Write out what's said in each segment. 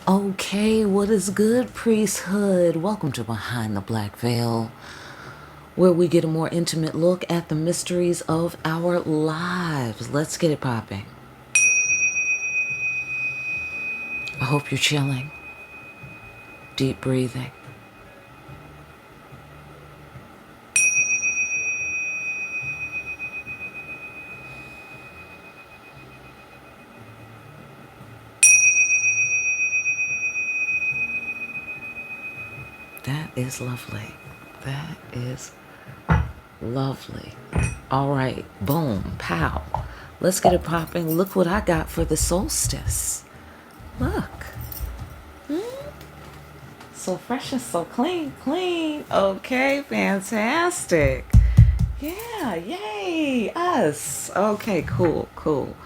Okay, what is good, priesthood? Welcome to Behind the Black Veil, where we get a more intimate look at the mysteries of our lives. Let's get it popping. I hope you're chilling, deep breathing. That is lovely. That is lovely. All right, boom, pow. Let's get it popping. Look what I got for the solstice. Look. So fresh and so clean. Okay, fantastic. Yeah, yay, us. Okay, cool.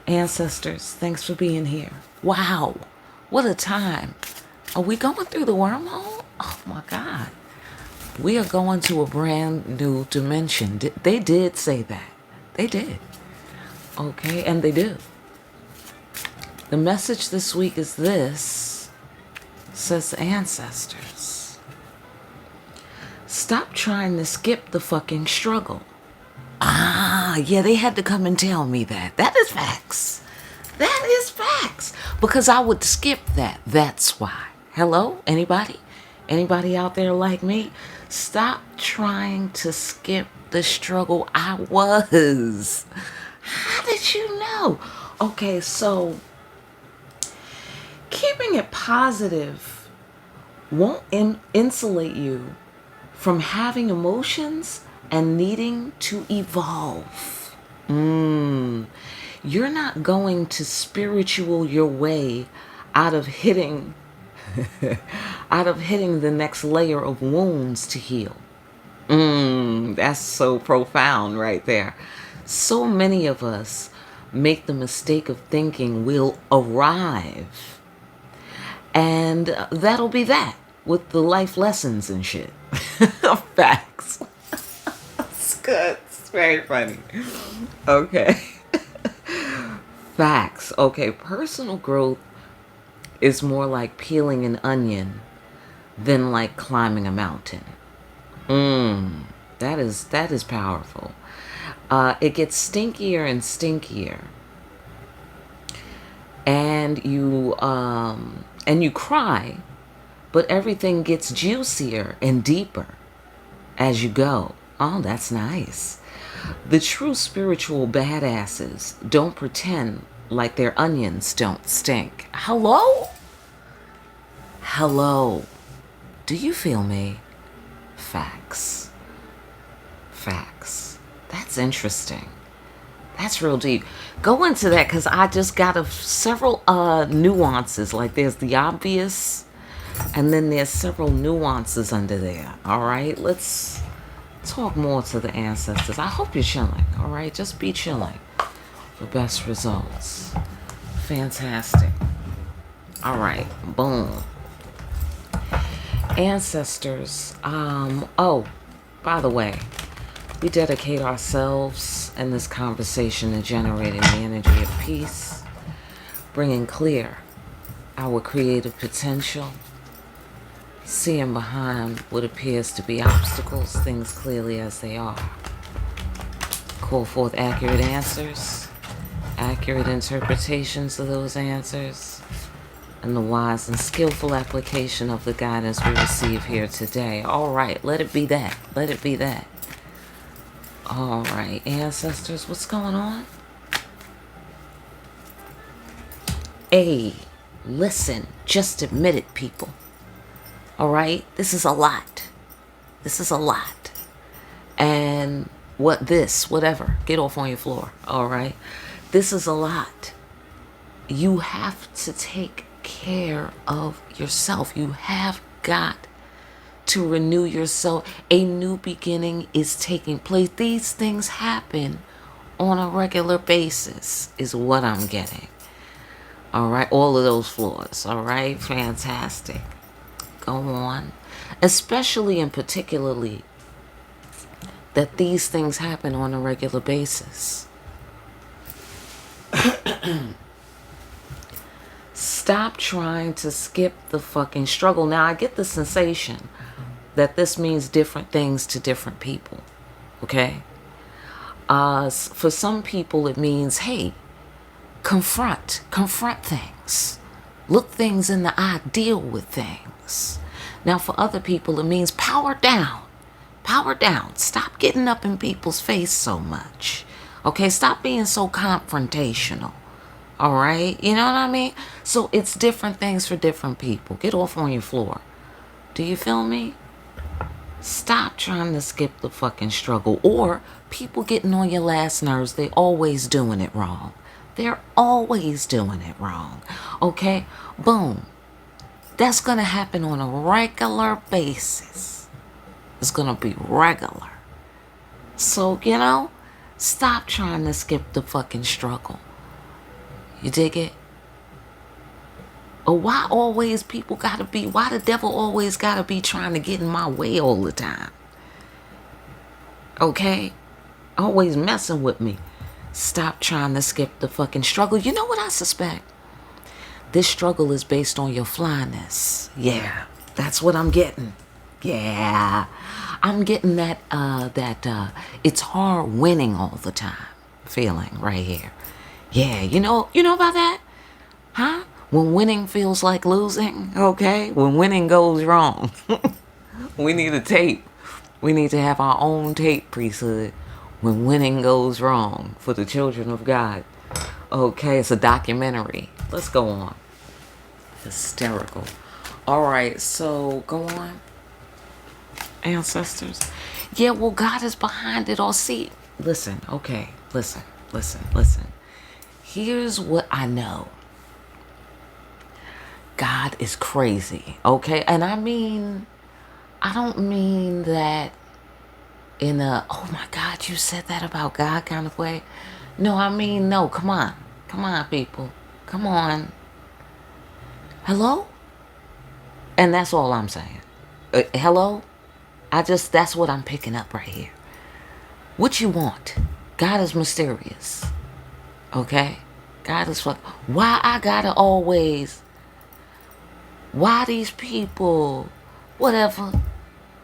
Ancestors, thanks for being here. Wow, what a time. Are we going through the wormhole? Oh my God. We are going to a brand new dimension. They did say that. They did. Okay, and they do. The message this week is this, says ancestors. Stop trying to skip the fucking struggle. Yeah, they had to come and tell me that. That is facts. That is facts. Because I would skip that. That's why. Hello? Anybody? Anybody out there like me? Stop trying to skip the struggle. I was. How did you know? Okay, so keeping it positive won't insulate you from having emotions and needing to evolve. You're not going to spiritual your way out of hitting the next layer of wounds to heal. That's so profound right there. So many of us make the mistake of thinking we'll arrive, and that'll be that with the life lessons and shit. Facts. It's good. It's very funny. Okay. Facts. Okay, personal growth is more like peeling an onion than like climbing a mountain. That is powerful. It gets stinkier and stinkier, and you cry, but everything gets juicier and deeper as you go. Oh, that's nice. The true spiritual badasses don't pretend like their onions don't stink. Hello? Do you feel me? Facts. That's interesting. That's real deep. Go into that, because I just got several nuances. Like there's the obvious, and then there's several nuances under there. All right, let's talk more to the ancestors. I hope you're chilling. All right, just be chilling for best results. Fantastic. All right, boom. Ancestors. Oh, by the way, we dedicate ourselves in this conversation to generating the energy of peace, bringing clear our creative potential, seeing behind what appears to be obstacles, things clearly as they are. Call forth accurate answers, accurate interpretations of those answers, and the wise and skillful application of the guidance we receive here today. All right, let it be that. Let it be that. All right, ancestors, what's going on? Hey, listen, just admit it, people. All right, this is a lot. And whatever, get off on your floor. All right, this is a lot. You have to take care of yourself. You have got to renew yourself. A new beginning is taking place. These things happen on a regular basis, is what I'm getting. All right, all of those floors. All right, fantastic. Go on. Especially and particularly that these things happen on a regular basis. Stop trying to skip the fucking struggle. Now, I get the sensation that this means different things to different people. Okay? For some people, it means, hey, confront things. Look things in the eye, deal with things. Now, for other people, it means power down. Power down. Stop getting up in people's face so much. Okay? Stop being so confrontational. All right? You know what I mean? So it's different things for different people. Get off on your floor. Do you feel me? Stop trying to skip the fucking struggle. Or people getting on your last nerves, they always doing it wrong. They're always doing it wrong. Okay? Boom. That's going to happen on a regular basis. It's going to be regular. So, stop trying to skip the fucking struggle. You dig it? Or why the devil always gotta be trying to get in my way all the time? Okay? Always messing with me. Stop trying to skip the fucking struggle. You know what I suspect? This struggle is based on your flyness. Yeah, that's what I'm getting. Yeah. I'm getting that it's hard winning all the time feeling right here. Yeah, you know about that? Huh? When winning feels like losing, okay? When winning goes wrong. We need a tape. We need to have our own tape, priesthood. When winning goes wrong for the children of God. Okay, it's a documentary. Let's go on. Hysterical. All right, so go on. Ancestors. Yeah, well, God is behind it all. See, listen, okay, listen. Here's what I know. God is crazy, okay? And I don't mean that in a, oh my God, you said that about God kind of way. No, no, come on, people. Come on. Hello? And that's all I'm saying. Hello? That's what I'm picking up right here. What you want? God is mysterious. Okay? God is why these people, whatever,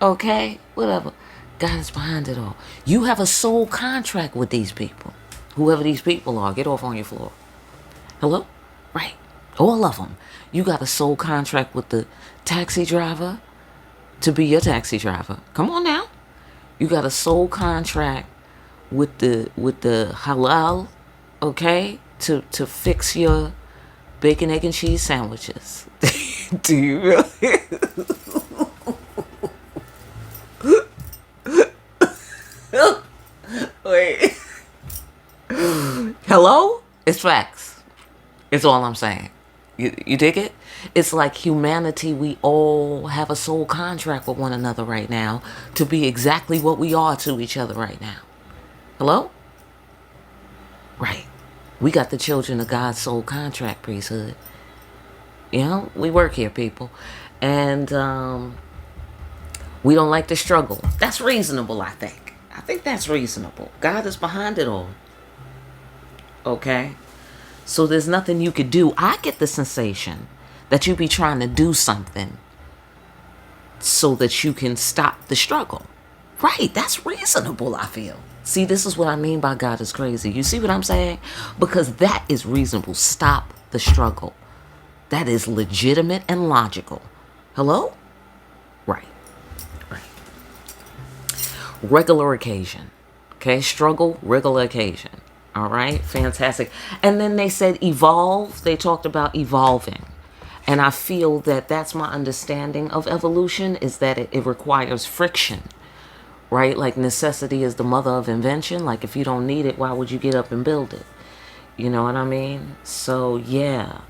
okay, whatever. God is behind it all. You have a soul contract with these people. Whoever these people are, get off on your floor. Hello? Right. All of them. You got a soul contract with the taxi driver to be your taxi driver. Come on now. You got a soul contract with the halal, okay, to fix your bacon, egg, and cheese sandwiches. Do you really? Wait. Hello? It's facts. It's all I'm saying. You dig it? It's like humanity, we all have a soul contract with one another right now to be exactly what we are to each other right now. Hello? Right. We got the children of God's soul contract, priesthood. We work here, people. And we don't like the struggle. That's reasonable, I think. I think that's reasonable. God is behind it all. Okay? So there's nothing you could do. I get the sensation that you be trying to do something so that you can stop the struggle. Right, that's reasonable, I feel. See, this is what I mean by God is crazy. You see what I'm saying? Because that is reasonable. Stop the struggle. That is legitimate and logical. Hello? Right. Regular occasion. Okay, struggle, regular occasion. All right, fantastic. And then they said evolve. They talked about evolving. And I feel that that's my understanding of evolution, is that it requires friction, right? Like necessity is the mother of invention. Like if you don't need it, why would you get up and build it? You know what I mean? So yeah.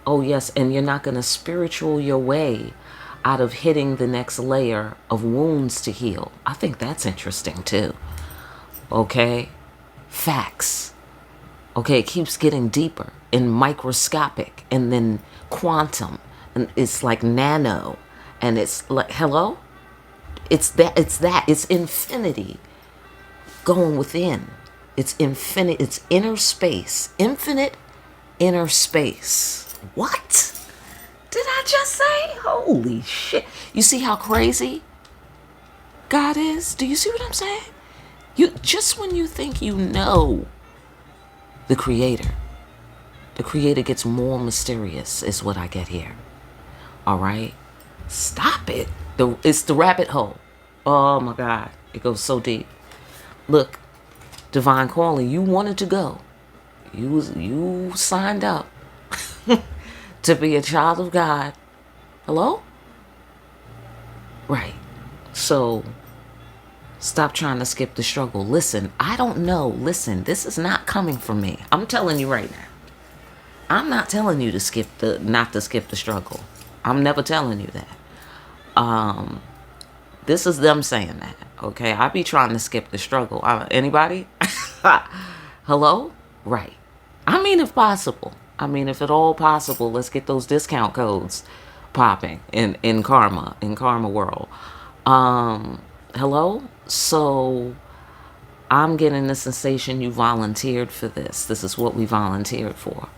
Oh yes, and you're not going to spiritual your way out of hitting the next layer of wounds to heal. I think that's interesting too. Okay? Facts. Okay, it keeps getting deeper and microscopic and then quantum, and it's like nano, and it's like, hello? It's infinity going within. It's infinite, it's inner space, infinite inner space. What did I just say? Holy shit. You see how crazy God is? Do you see what I'm saying? You just when you think you know the Creator gets more mysterious is what I get here. All right? Stop it. It's the rabbit hole. Oh my God. It goes so deep. Look, divine calling, you wanted to go. You signed up to be a child of God. Hello? Right. So stop trying to skip the struggle. Listen, I don't know. Listen, this is not coming from me. I'm telling you right now. I'm not telling you to not to skip the struggle. I'm never telling you that. This is them saying that. Okay, I be trying to skip the struggle. Anybody? Hello? Right. I mean, if possible. I mean, if at all possible, let's get those discount codes popping in karma world. Hello? So I'm getting the sensation you volunteered for this. This is what we volunteered for.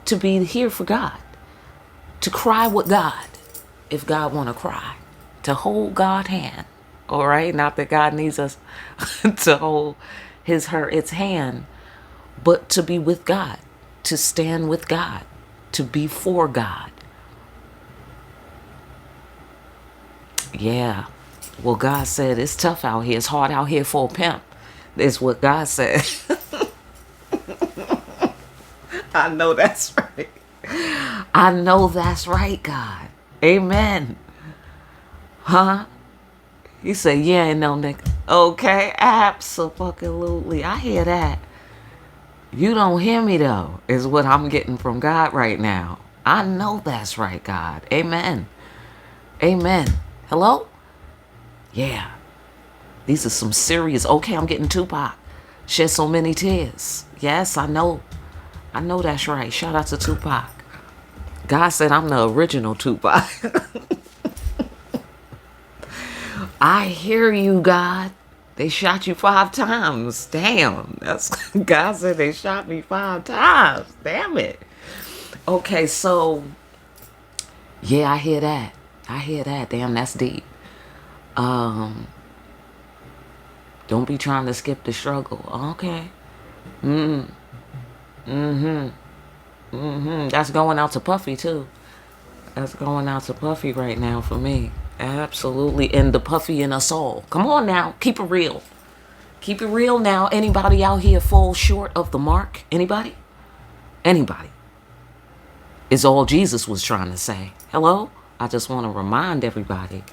To be here for God. To cry with God. If God want to cry. To hold God's hand. All right? Not that God needs us to hold its hand. But to be with God. To stand with God. To be for God. Yeah. Well, God said it's tough out here. It's hard out here for a pimp. That's what God said. I know that's right. I know that's right, God. Amen. Huh? You say, yeah, no, nigga. Okay, absolutely. I hear that. You don't hear me, though, is what I'm getting from God right now. I know that's right, God. Amen. Amen. Hello? Yeah. These are some serious... Okay, I'm getting TUPAC. Shed so many tears. Yes, I know. I know that's right. Shout out to TUPAC. God said I'm the original TUPAC. I hear you, God. They shot you 5 times. Damn. That's God said they shot me 5 times. Damn it. Okay, so yeah, I hear that. I hear that. Damn, that's deep. Don't be trying to skip the struggle. Okay. That's going out to Puffy too. That's going out to Puffy right now for me. Absolutely. And the Puffy in us all. Come on now. Keep it real. Keep it real now. Anybody out here fall short of the mark? Anybody? Anybody? Is all Jesus was trying to say. Hello? I just want to remind everybody.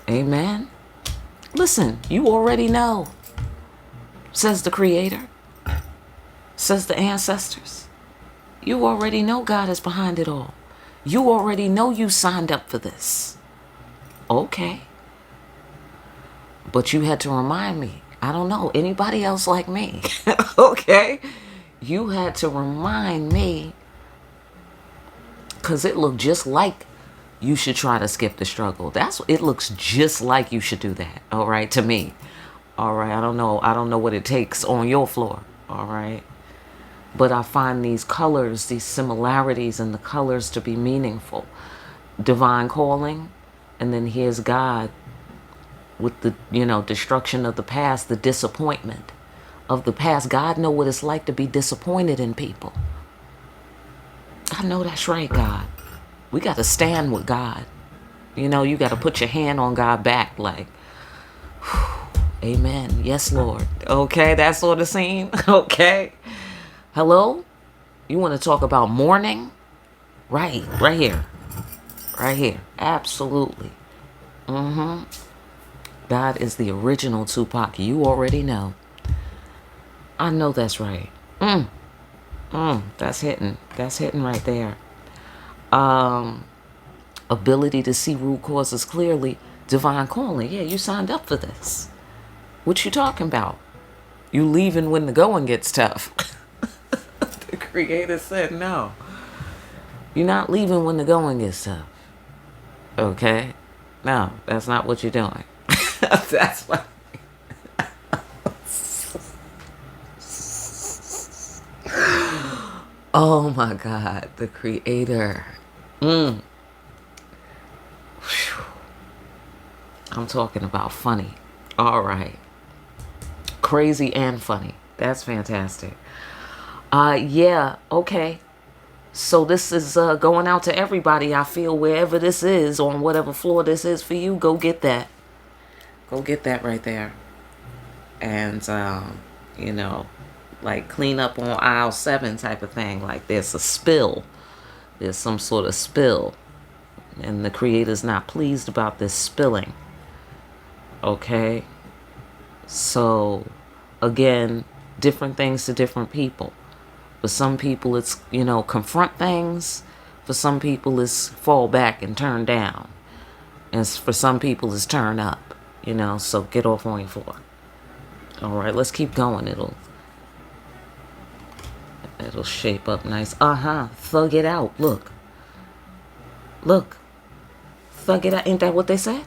Amen. Listen, you already know. Says the Creator. Says the ancestors. You already know God is behind it all. You already know you signed up for this. Okay. But you had to remind me. I don't know. Anybody else like me? Okay. You had to remind me. Because it looked just like you should try to skip the struggle. It looks just like you should do that. All right. To me. All right. I don't know what it takes on your floor. All right. But I find these colors, these similarities in the colors to be meaningful. Divine calling. And then here's God with the, destruction of the past, the disappointment of the past. God know what it's like to be disappointed in people. I know that's right, God. We got to stand with God. You got to put your hand on God's back like, amen. Yes, Lord. Okay, that sort of scene. Okay. Hello? You want to talk about mourning? Right here. Right here. Absolutely. God is the original TUPAC. You already know. I know that's right. That's hitting. That's hitting right there. Ability to see root causes clearly. Divine calling. Yeah, you signed up for this. What you talking about? You leaving when the going gets tough. The Creator said no. You're not leaving when the going gets tough. Okay? No, that's not what you're doing. That's what... Oh my God, the creator. Whew. I'm talking about funny. All right. Crazy and funny. That's fantastic. Yeah, okay. So this is going out to everybody. I feel wherever this is, on whatever floor this is for you, go get that. Go get that right there. And, you know, like clean up on aisle 7 type of thing. Like there's a spill. There's some sort of spill. And the creator's not pleased about this spilling. Okay? So, again, different things to different people. For some people, it's, you know, confront things. For some people, it's fall back and turn down. And for some people, it's turn up. You know, so get off on your floor. All right, let's keep going. It'll shape up nice. Thug it out. Look. Thug it out. Ain't that what they said?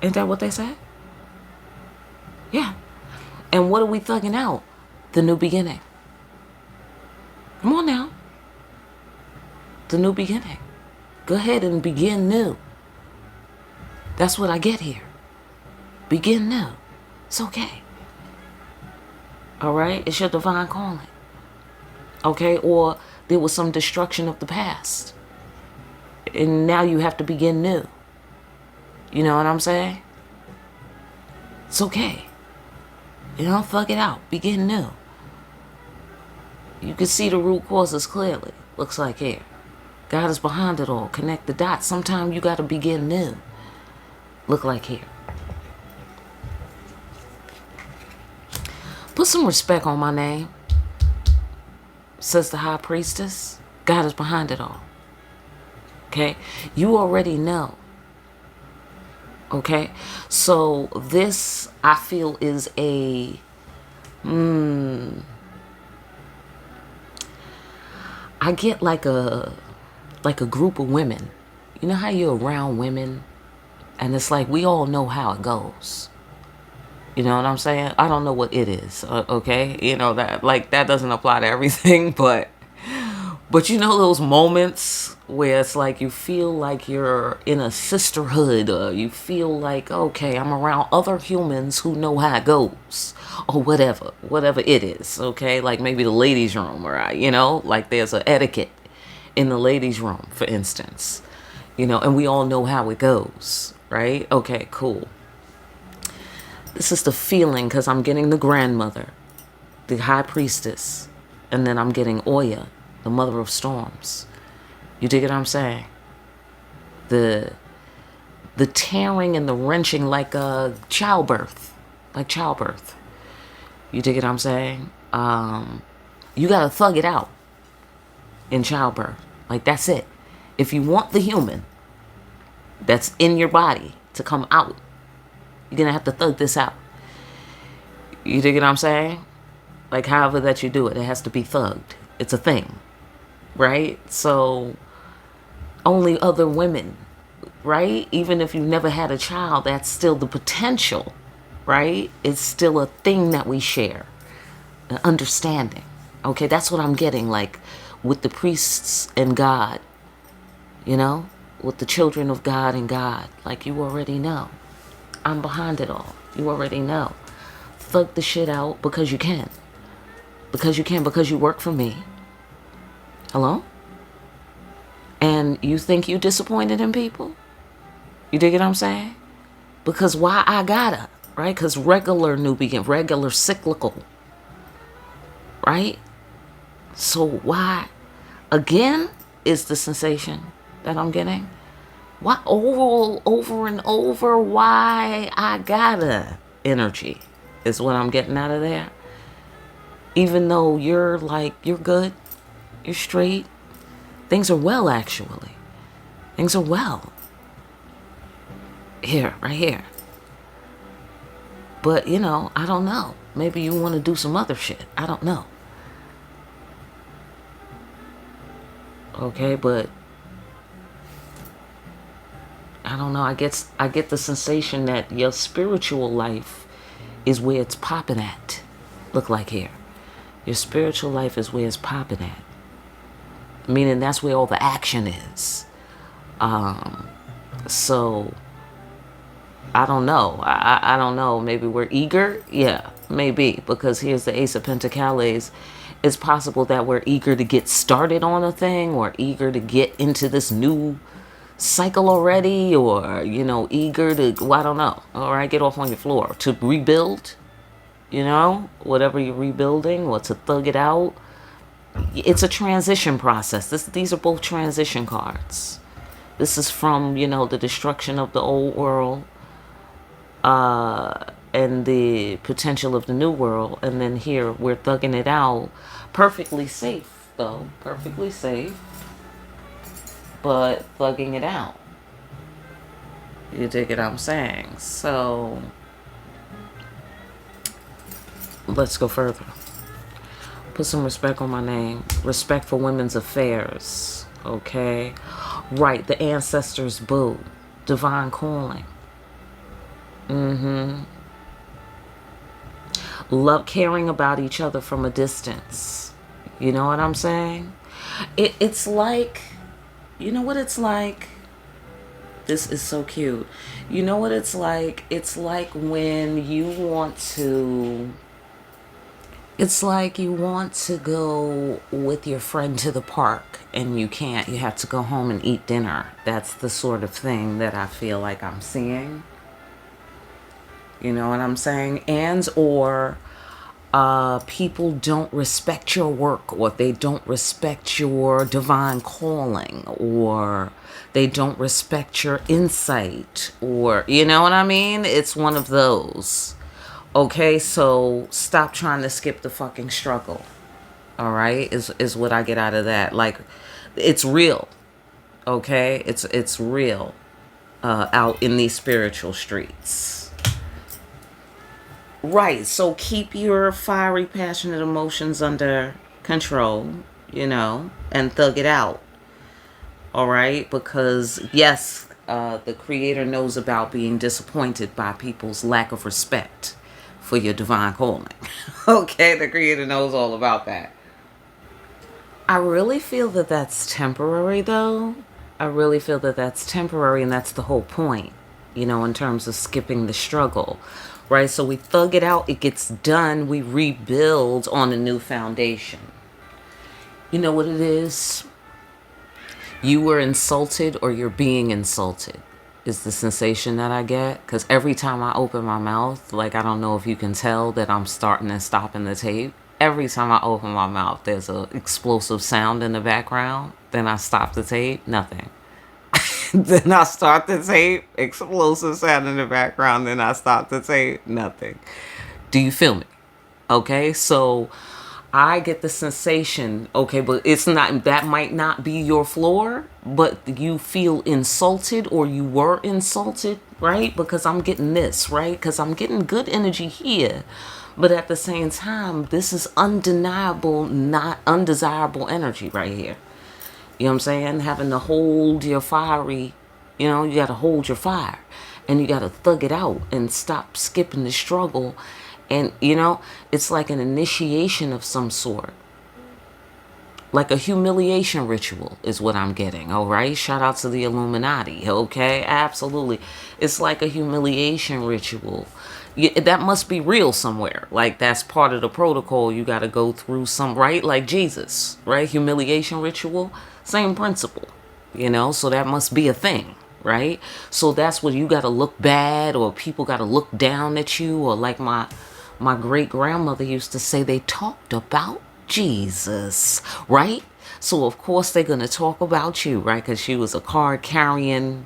Ain't that what they said? Yeah. And what are we thugging out? The new beginning. Come on now. The new beginning. Go ahead and begin new. That's what I get here. Begin new. It's okay. All right? It's your divine calling. Okay? Or there was some destruction of the past. And now you have to begin new. You know what I'm saying? It's okay. You know, thug it out. Begin new. You can see the root causes clearly. Looks like here. God is behind it all. Connect the dots. Sometimes you got to begin new. Look like here. Put some respect on my name. Says the high priestess. God is behind it all. Okay? You already know. Okay? So this, I feel, is a... I get like a group of women. You know how you're around women and it's like we all know how it goes. You know what I'm saying? I don't know what it is. Okay? You know that like that doesn't apply to everything, but you know those moments where it's like you feel like you're in a sisterhood, or you feel like, okay, I'm around other humans who know how it goes, or whatever it is, okay? Like maybe the ladies' room, or, you know, like there's an etiquette in the ladies' room, for instance, you know, and we all know how it goes, right? Okay, cool. This is the feeling, because I'm getting the grandmother, the high priestess, and then I'm getting Oya, the mother of storms. You dig what I'm saying? The tearing and the wrenching like childbirth. Like childbirth. You dig what I'm saying? You gotta thug it out in childbirth. Like that's it. If you want the human that's in your body to come out, you're gonna have to thug this out. You dig what I'm saying? Like however that you do it, it has to be thugged. It's a thing. Right? So only other women, right? Even if you've never had a child, that's still the potential, right? It's still a thing that we share, an understanding. Okay, that's what I'm getting, like with the priests and God, you know, with the children of God and God. Like you already know, I'm behind it all. You already know. Thug the shit out because you can. Because you can, because you work for me. Hello? And you think you disappointed in people? You dig what I'm saying? Because why I gotta, right? Because regular new begin, regular cyclical, right? So why, again, is the sensation that I'm getting? Why over and over, why I gotta energy is what I'm getting out of there. Even though you're like, you're good, you're straight, things are well, actually. Things are well. Here, right here. But, you know, I don't know. Maybe you want to do some other shit. I don't know. Okay, but I don't know. I get the sensation that your spiritual life is where it's popping at. Look like here. Your spiritual life is where it's popping at. Meaning that's where all the action is. So I don't know. I don't know. Maybe we're eager. Yeah, maybe. Because here's the Ace of Pentacles. It's possible that we're eager to get started on a thing, or eager to get into this new cycle already, or, you know, eager to, well, I don't know. All right, get off on your floor. To rebuild, you know, whatever you're rebuilding, or to thug it out. It's a transition process. These are both transition cards. This is from, you know, the destruction of the old world, and the potential of the new world. And then here we're thugging it out. Perfectly safe, though. Perfectly safe. But thugging it out. You dig what I'm saying? So let's go further. Put some respect on my name. Respect for women's affairs. Okay? Right, the ancestors' boo. Divine calling. Love, caring about each other from a distance. You know what I'm saying? It's like, you know what it's like? This is so cute. You know what it's like? It's like when you want to... It's like you want to go with your friend to the park and you can't. You have to go home and eat dinner. That's the sort of thing that I feel like I'm seeing. You know what I'm saying? And or people don't respect your work, or they don't respect your divine calling, or they don't respect your insight, or, you know what I mean? It's one of those. Okay, so stop trying to skip the fucking struggle. All right, is what I get out of that. Like, it's real. Okay, it's real out in these spiritual streets. Right, so keep your fiery, passionate emotions under control, you know, and thug it out. All right, because yes, the Creator knows about being disappointed by people's lack of respect for your divine calling. Okay, the Creator knows all about that. I really feel that that's temporary, though. I really feel that that's temporary, and that's the whole point, you know, in terms of skipping the struggle. Right, so we thug it out, it gets done, we rebuild on a new foundation. You know what it is? You were insulted, or you're being insulted, is the sensation that I get. Because every time I open my mouth, like, I don't know if you can tell that I'm starting and stopping the tape. Every time I open my mouth, there's an explosive sound in the background. Then I stop the tape, nothing. Then I start the tape, explosive sound in the background. Then I stop the tape, nothing. Do you feel me? Okay, so I get the sensation, okay, but it's not, that might not be your floor, but you feel insulted, or you were insulted, right? Because I'm getting this, right? Because I'm getting good energy here. But at the same time, this is undeniable, not undesirable energy right here. You know what I'm saying? Having to hold your fiery, you know, you got to hold your fire. And you got to thug it out and stop skipping the struggle. And, you know, it's like an initiation of some sort. Like a humiliation ritual is what I'm getting, all right? Shout out to the Illuminati, okay? Absolutely. It's like a humiliation ritual. That must be real somewhere. Like, that's part of the protocol. You got to go through some, right? Like Jesus, right? Humiliation ritual. Same principle, you know? So that must be a thing, right? So that's what you got to look bad, or people got to look down at you, or like my great-grandmother used to say, they talked about Jesus, right? So of course they're going to talk about you, right? Because she was a card-carrying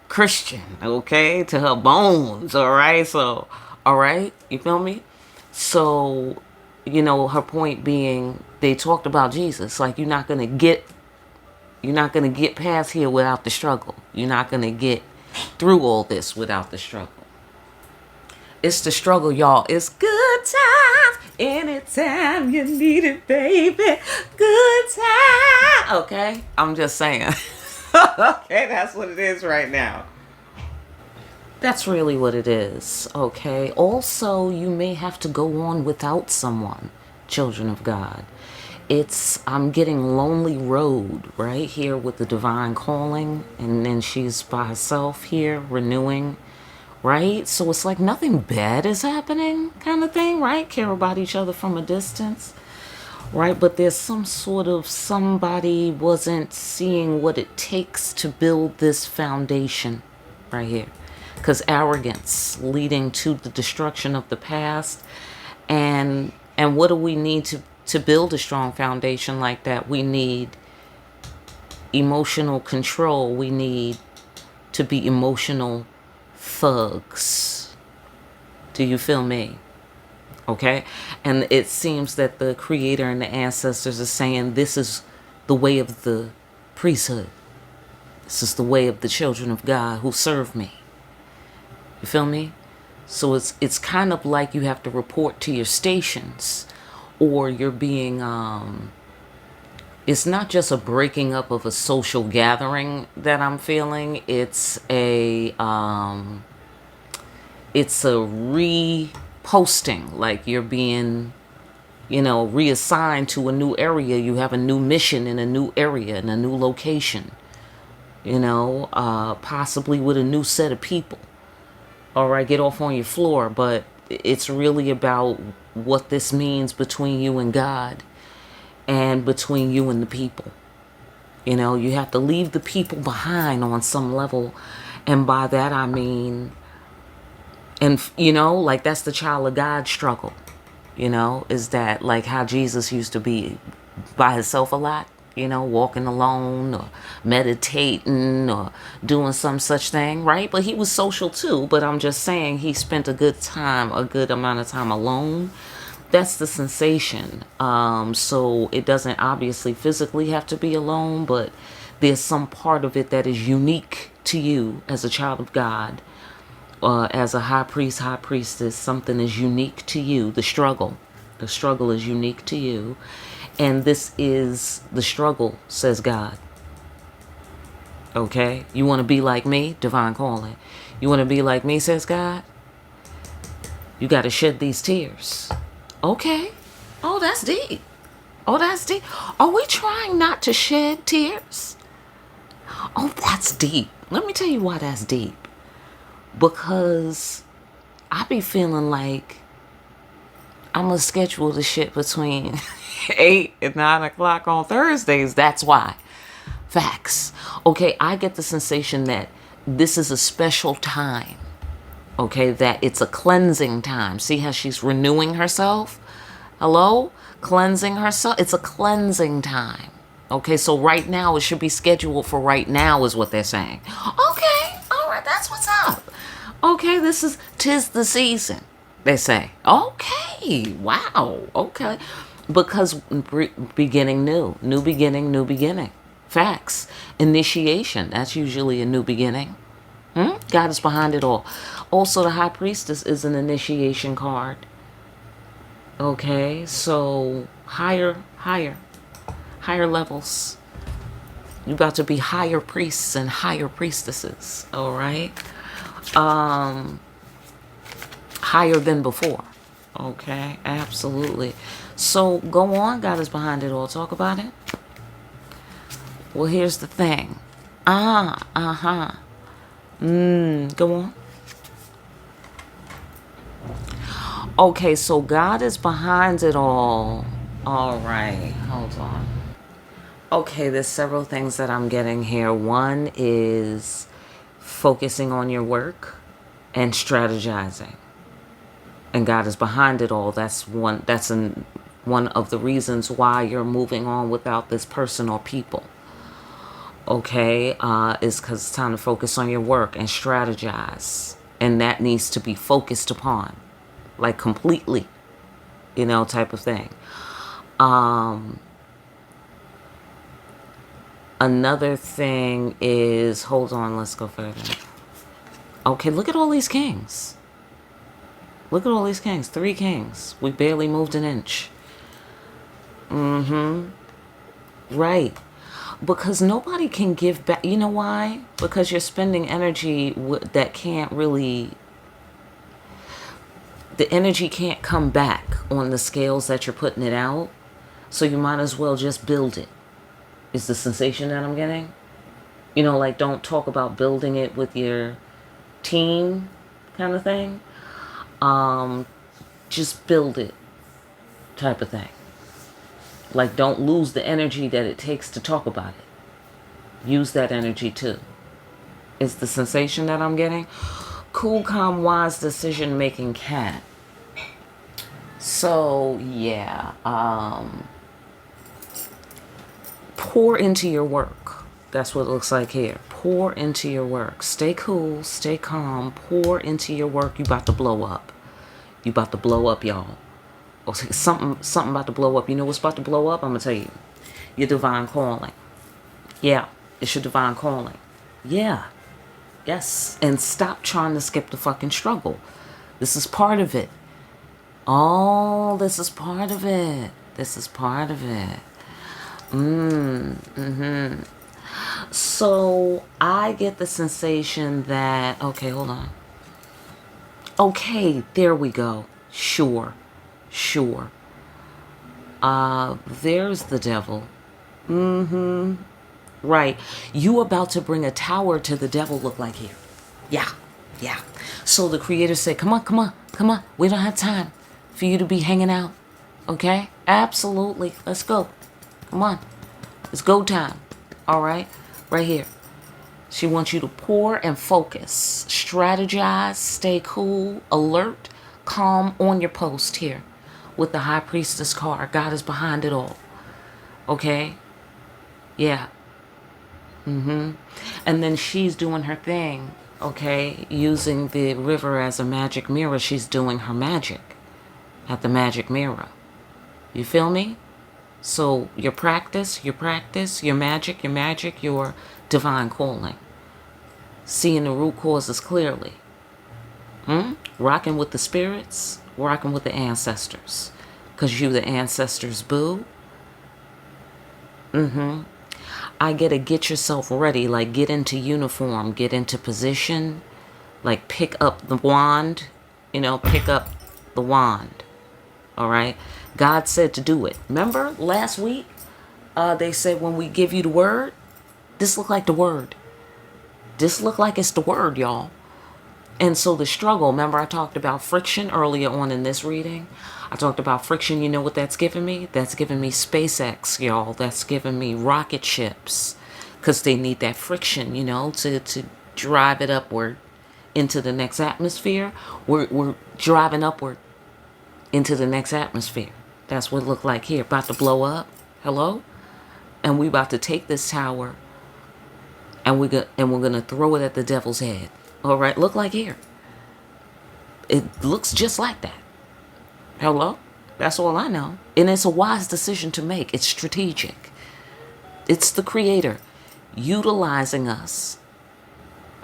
Christian, okay? To her bones, all right? So, all right? You feel me? So, you know, her point being, they talked about Jesus. Like, you're not going to get past here without the struggle. You're not going to get through all this without the struggle. It's the struggle, y'all. It's good times anytime you need it, baby. Good time. Okay? I'm just saying. Okay, that's what it is right now. That's really what it is. Okay? Also, you may have to go on without someone children of God. I'm getting lonely road right here with the divine calling, and then she's by herself here renewing, right? So it's like nothing bad is happening kind of thing, right? Care about each other from a distance, right? But there's some sort of somebody wasn't seeing what it takes to build this foundation right here, because arrogance leading to the destruction of the past. And what do we need to build a strong foundation like that? We need emotional control. We need to be emotional thugs. Do you feel me? Okay? And it seems that the creator and the ancestors are saying this is the way of the priesthood. This is the way of the children of God who serve me. You feel me? So it's kind of like you have to report to your stations, or you're being it's not just a breaking up of a social gathering that I'm feeling. It's a reposting, like you're being, reassigned to a new area. You have a new mission in a new area, in a new location, possibly with a new set of people. All right, get off on your floor, but it's really about what this means between you and God and between you and the people. You have to leave the people behind on some level. And by that, I mean, and like that's the child of God struggle, is that like how Jesus used to be by himself a lot, walking alone or meditating or doing some such thing, right? But he was social too. But I'm just saying he spent a good amount of time alone. That's the sensation. So it doesn't obviously physically have to be alone, but there's some part of it that is unique to you as a child of God, as a high priest, high priestess. Something is unique to you. The struggle is unique to you. And this is the struggle, says God. Okay? You want to be like me? Divine calling. You want to be like me, says God? You got to shed these tears. Okay. Oh, that's deep. Oh, that's deep. Are we trying not to shed tears? Oh, that's deep. Let me tell you why that's deep. Because I be feeling like I'm going to schedule the shit between 8 and 9 o'clock on Thursdays. That's why. Facts. Okay, I get the sensation that this is a special time. Okay, that it's a cleansing time. See how she's renewing herself? Hello? Cleansing herself. It's a cleansing time. Okay, so right now, it should be scheduled for right now is what they're saying. Okay, all right, that's what's up. Okay, tis the season, they say. Okay, wow, okay. Because beginning new beginning. Facts. Initiation, that's usually a new beginning. God is behind it all. Also, the high priestess is an initiation card. Okay, so higher levels. You're about to be higher priests and higher priestesses, all right? Higher than before. Okay, absolutely. So go on, God is behind it all. Talk about it. Well, here's the thing. Go on. Okay, so God is behind it all. All right, hold on. Okay, there's several things that I'm getting here. One is focusing on your work and strategizing. And God is behind it all. That's one of the reasons why you're moving on without this person or people. Okay, is because it's time to focus on your work and strategize. And that needs to be focused upon, like completely, type of thing. Another thing is, hold on, let's go further. Okay, look at all these kings. Look at all these kings. 3 kings. We barely moved an inch. Right. Because nobody can give back. You know why? Because you're spending energy that can't really... the energy can't come back on the scales that you're putting it out. So you might as well just build it, is the sensation that I'm getting. You know, like, don't talk about building it with your team kind of thing. Just build it type of thing. Like, don't lose the energy that it takes to talk about it. Use that energy too. Is the sensation that I'm getting. Cool, calm, wise, decision-making cat. So, yeah. Pour into your work. That's what it looks like here. Pour into your work. Stay cool, stay calm. Pour into your work. You about to blow up. You about to blow up, y'all. Something about to blow up. You know what's about to blow up? I'm going to tell you. Your divine calling. Yeah, it's your divine calling. Yeah. Yes. And stop trying to skip the fucking struggle. This is part of it. Oh, this is part of it. This is part of it. So I get the sensation that, okay, hold on. Okay, there we go. Sure. There's the devil. Right. You about to bring a tower to the devil, look like here. Yeah. So the creator said, come on. We don't have time for you to be hanging out. Okay? Absolutely. Let's go. Come on. It's go time. All right? Right here. She wants you to pour and focus. Strategize. Stay cool. Alert. Calm on your post here. With the High Priestess card. God is behind it all. Okay? Yeah. And then she's doing her thing. Okay? Using the river as a magic mirror. She's doing her magic. At the magic mirror. You feel me? So your practice, your magic, your divine calling. Seeing the root causes clearly. Rocking with the spirits, rocking with the ancestors. Because you the ancestors, boo. I get yourself ready, like get into uniform, get into position. Like pick up the wand, pick up the wand. All right. God said to do it. Remember last week? They said when we give you the word, this look like the word. This look like it's the word, y'all. And so the struggle, remember I talked about friction earlier on in this reading? I talked about friction. You know what that's giving me? That's giving me SpaceX, y'all. That's giving me rocket ships. Because they need that friction, to drive it upward into the next atmosphere. We're driving upward into the next atmosphere. That's what it looked like here. About to blow up. Hello? And we about to take this tower and we're gonna throw it at the devil's head. All right, look like here. It looks just like that. Hello? That's all I know. And it's a wise decision to make. It's strategic. It's the creator utilizing us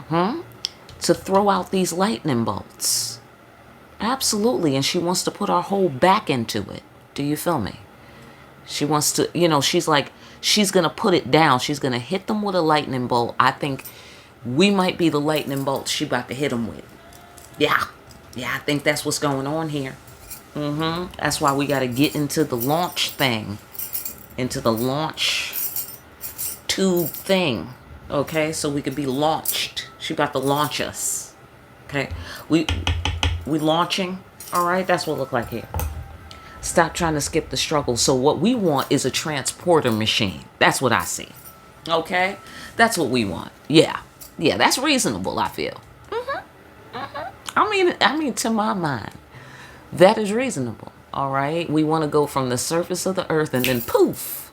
to throw out these lightning bolts. Absolutely. And she wants to put our whole back into it. Do you feel me? She wants to, she's going to put it down. She's going to hit them with a lightning bolt. I think we might be the lightning bolts she about to hit them with. Yeah, I think that's what's going on here. That's why we got to get into the launch thing. Into the launch tube thing. Okay, so we could be launched. She about to launch us. Okay, we launching. All right, that's what it look like here. Stop trying to skip the struggle. So what we want is a transporter machine. That's what I see. Okay? That's what we want. Yeah, that's reasonable, I feel. I mean, to my mind, that is reasonable. All right? We want to go from the surface of the earth and then poof,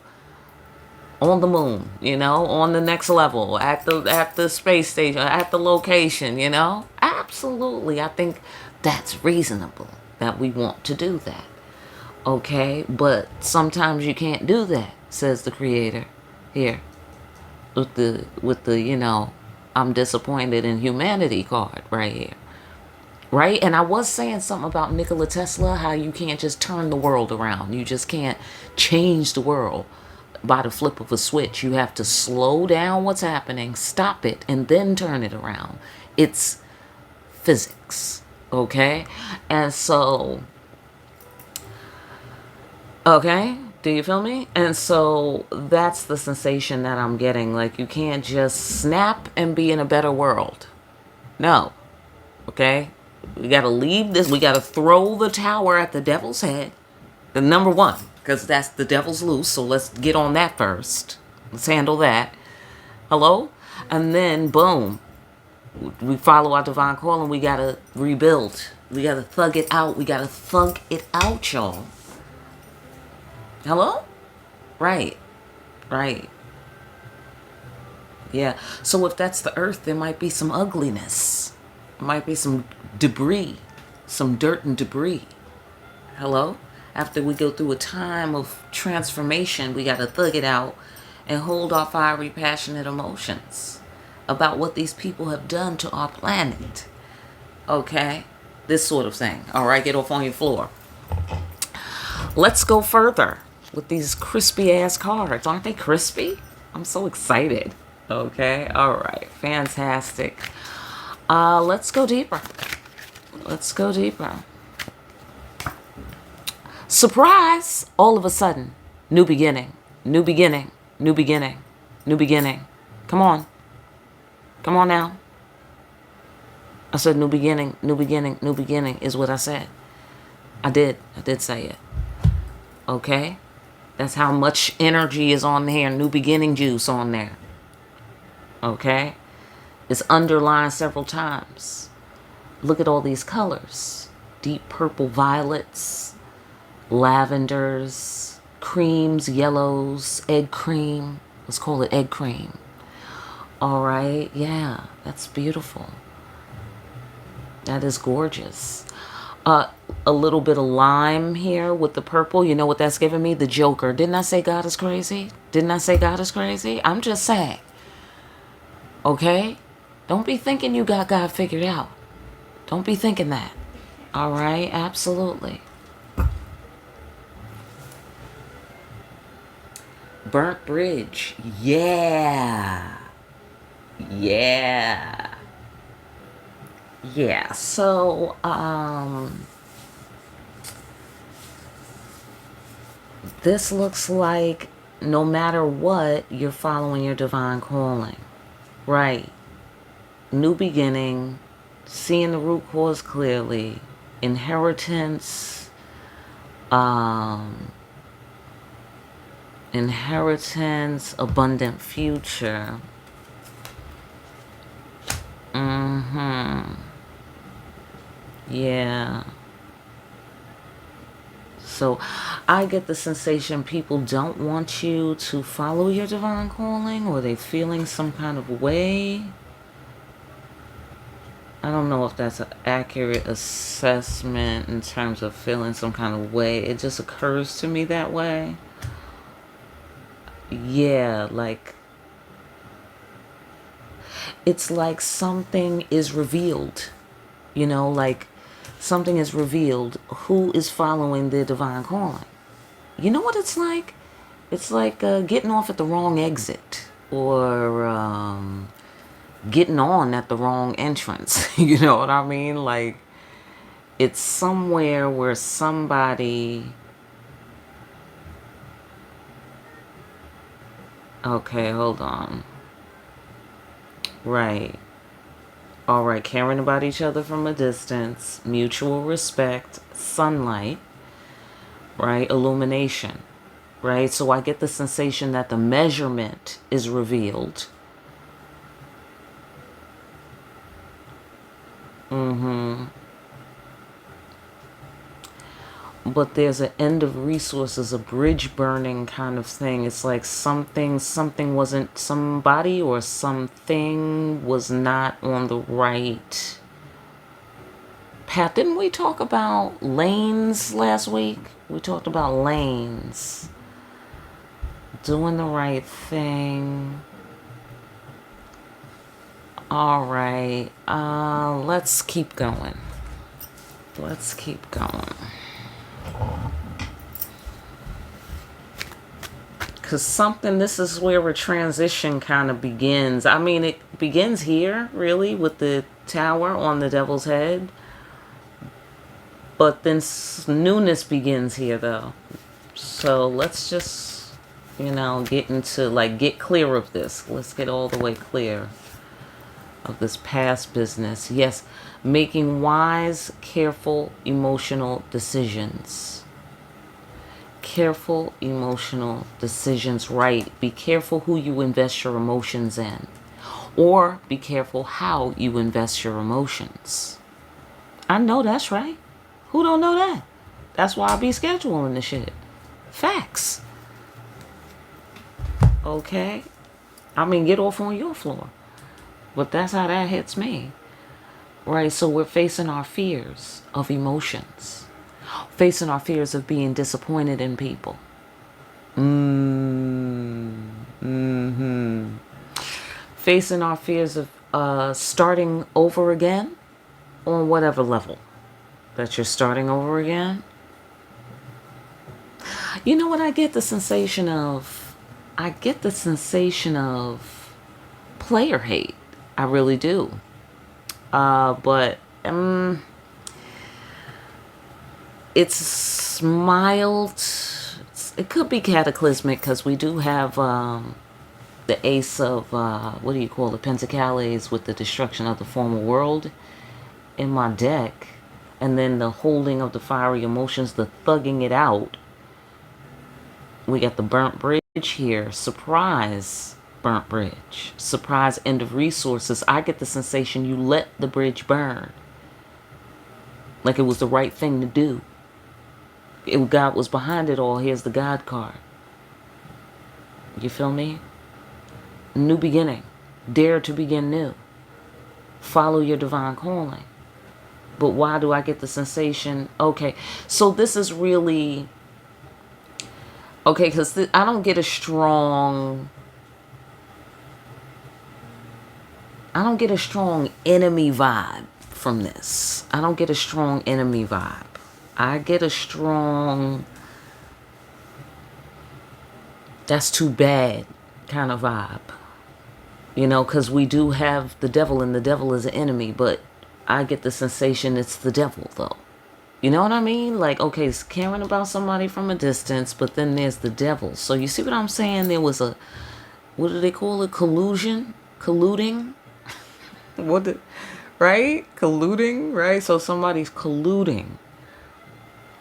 on the moon, on the next level, at the space station, at the location, Absolutely. I think that's reasonable that we want to do that. Okay, but sometimes you can't do that, says the creator here with the I'm disappointed in humanity card right here. Right? And I was saying something about Nikola Tesla, how you can't just turn the world around. You just can't change the world by the flip of a switch. You have to slow down what's happening, stop it, and then turn it around. It's physics. Okay? And so, okay, do you feel me? And so that's the sensation that I'm getting. Like, you can't just snap and be in a better world. No. Okay? We got to leave this. We got to throw the tower at the devil's head. The number one, because that's the devil's loose. So let's get on that first. Let's handle that. Hello? And then, boom. We follow our divine call and we got to rebuild. We got to thug it out. We got to thug it out, y'all. Hello? Right. Right. Yeah. So if that's the earth, there might be some ugliness. There might be some debris. Some dirt and debris. Hello? After we go through a time of transformation, we got to thug it out and hold our fiery, passionate emotions about what these people have done to our planet. Okay? This sort of thing. All right? Get off on your floor. Let's go further with these crispy ass cards. Aren't they crispy? I'm so excited. Okay? All right. Fantastic. Let's go deeper. Let's go deeper. Surprise! All of a sudden. New beginning. New beginning. New beginning. New beginning. Come on. Come on now. I said new beginning, new beginning, new beginning is what I said. I did say it. Okay? That's how much energy is on there. New beginning juice on there. Okay? It's underlined several times. Look at all these colors. Deep purple violets, lavenders, creams, yellows, egg cream. Let's call it egg cream. All right? Yeah, that's beautiful. That is gorgeous. A little bit of lime here with the purple. You know what that's giving me? The Joker. Didn't I say God is crazy? Didn't I say God is crazy? I'm just saying. Okay? Don't be thinking you got God figured out. Don't be thinking that. All right? Absolutely. Burnt bridge. Yeah. Yeah. Yeah. So, this looks like no matter what, you're following your divine calling. Right. New beginning, seeing the root cause clearly, inheritance, abundant future. Yeah. So I get the sensation people don't want you to follow your divine calling, or they feeling some kind of way. I don't know if that's an accurate assessment in terms of feeling some kind of way. It just occurs to me that way. Yeah, like it's like something is revealed. You know, like something is revealed. Who is following their divine calling? You know what it's like? It's like getting off at the wrong exit, or getting on at the wrong entrance. You know what I mean? Like it's somewhere where somebody... Okay, hold on. Right. All right, caring about each other from a distance, mutual respect, sunlight, right? Illumination, right? So I get the sensation that the measurement is revealed. But there's an end of resources, a bridge burning kind of thing. It's like something wasn't, somebody or something was not on the right path. Didn't we talk about lanes last week? We talked about lanes. Doing the right thing. All right. Let's keep going. Let's keep going. Because this is where a transition kind of begins. I mean, it begins here, really, with the tower on the devil's head. But then newness begins here, though. So let's just, get into, get clear of this. Let's get all the way clear of this past business. Yes, making wise, careful, emotional decisions. Careful, emotional decisions, right? Be careful who you invest your emotions in. Or be careful how you invest your emotions. I know that's right. Who don't know that? That's why I be scheduling the shit. Facts. Okay? I mean, get off on your floor. But that's how that hits me. Right? So we're facing our fears of emotions. Facing our fears of being disappointed in people. Facing our fears of starting over again on whatever level that you're starting over again. You know what I get the sensation of? I get the sensation of player hate. I really do. But it's mild. It could be cataclysmic because we do have the ace of, what do you call it, Pentacles with the destruction of the former world in my deck. And then the holding of the fiery emotions, the thugging it out. We got the burnt bridge here. Surprise burnt bridge. Surprise end of resources. I get the sensation you let the bridge burn. Like it was the right thing to do. God was behind it all. Here's the God card. You feel me? New beginning. Dare to begin new. Follow your divine calling. But why do I get the sensation? Okay, so this is really... Okay, because I don't get a strong... enemy vibe from this. I don't get a strong enemy vibe. I get a strong... that's too bad kind of vibe. Because we do have the devil, and the devil is an enemy, but I get the sensation it's the devil, though. You know what I mean? Like, okay, it's caring about somebody from a distance, but then there's the devil. So you see what I'm saying? There was a, what do they call it? Collusion? Colluding? Right? Colluding, right? So somebody's colluding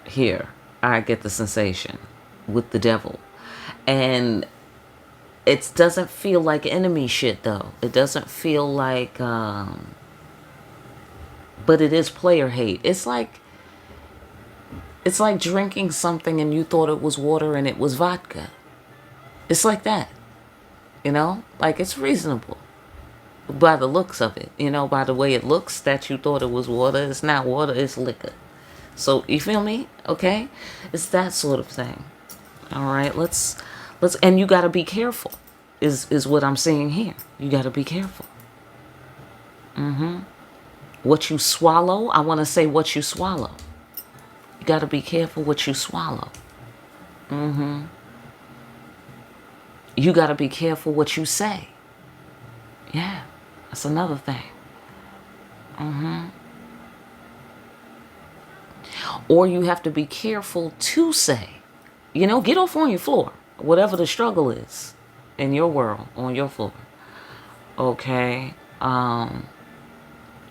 here. I get the sensation with the devil. And it doesn't feel like enemy shit, though. It doesn't feel like, but it is player hate. It's like drinking something and you thought it was water and it was vodka. It's like that. Like it's reasonable. By the looks of it. By the way it looks that you thought it was water. It's not water, it's liquor. So, you feel me? Okay? It's that sort of thing. Alright, let's and you gotta be careful. Is what I'm saying here. You gotta be careful. What you swallow, I want to say what you swallow. You got to be careful what you swallow. You got to be careful what you say. Yeah, that's another thing. Or you have to be careful to say. Get off on your floor. Whatever the struggle is in your world, on your floor. Okay.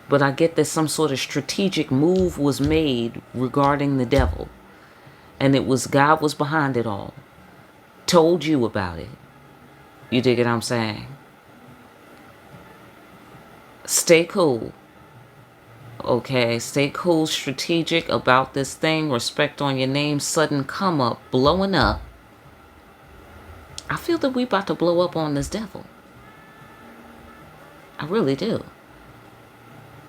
But I get that some sort of strategic move was made regarding the devil. And it was God was behind it all. Told you about it. You dig what I'm saying? Stay cool. Okay, stay cool, strategic about this thing. Respect on your name. Sudden come up, blowing up. I feel that we about to blow up on this devil. I really do.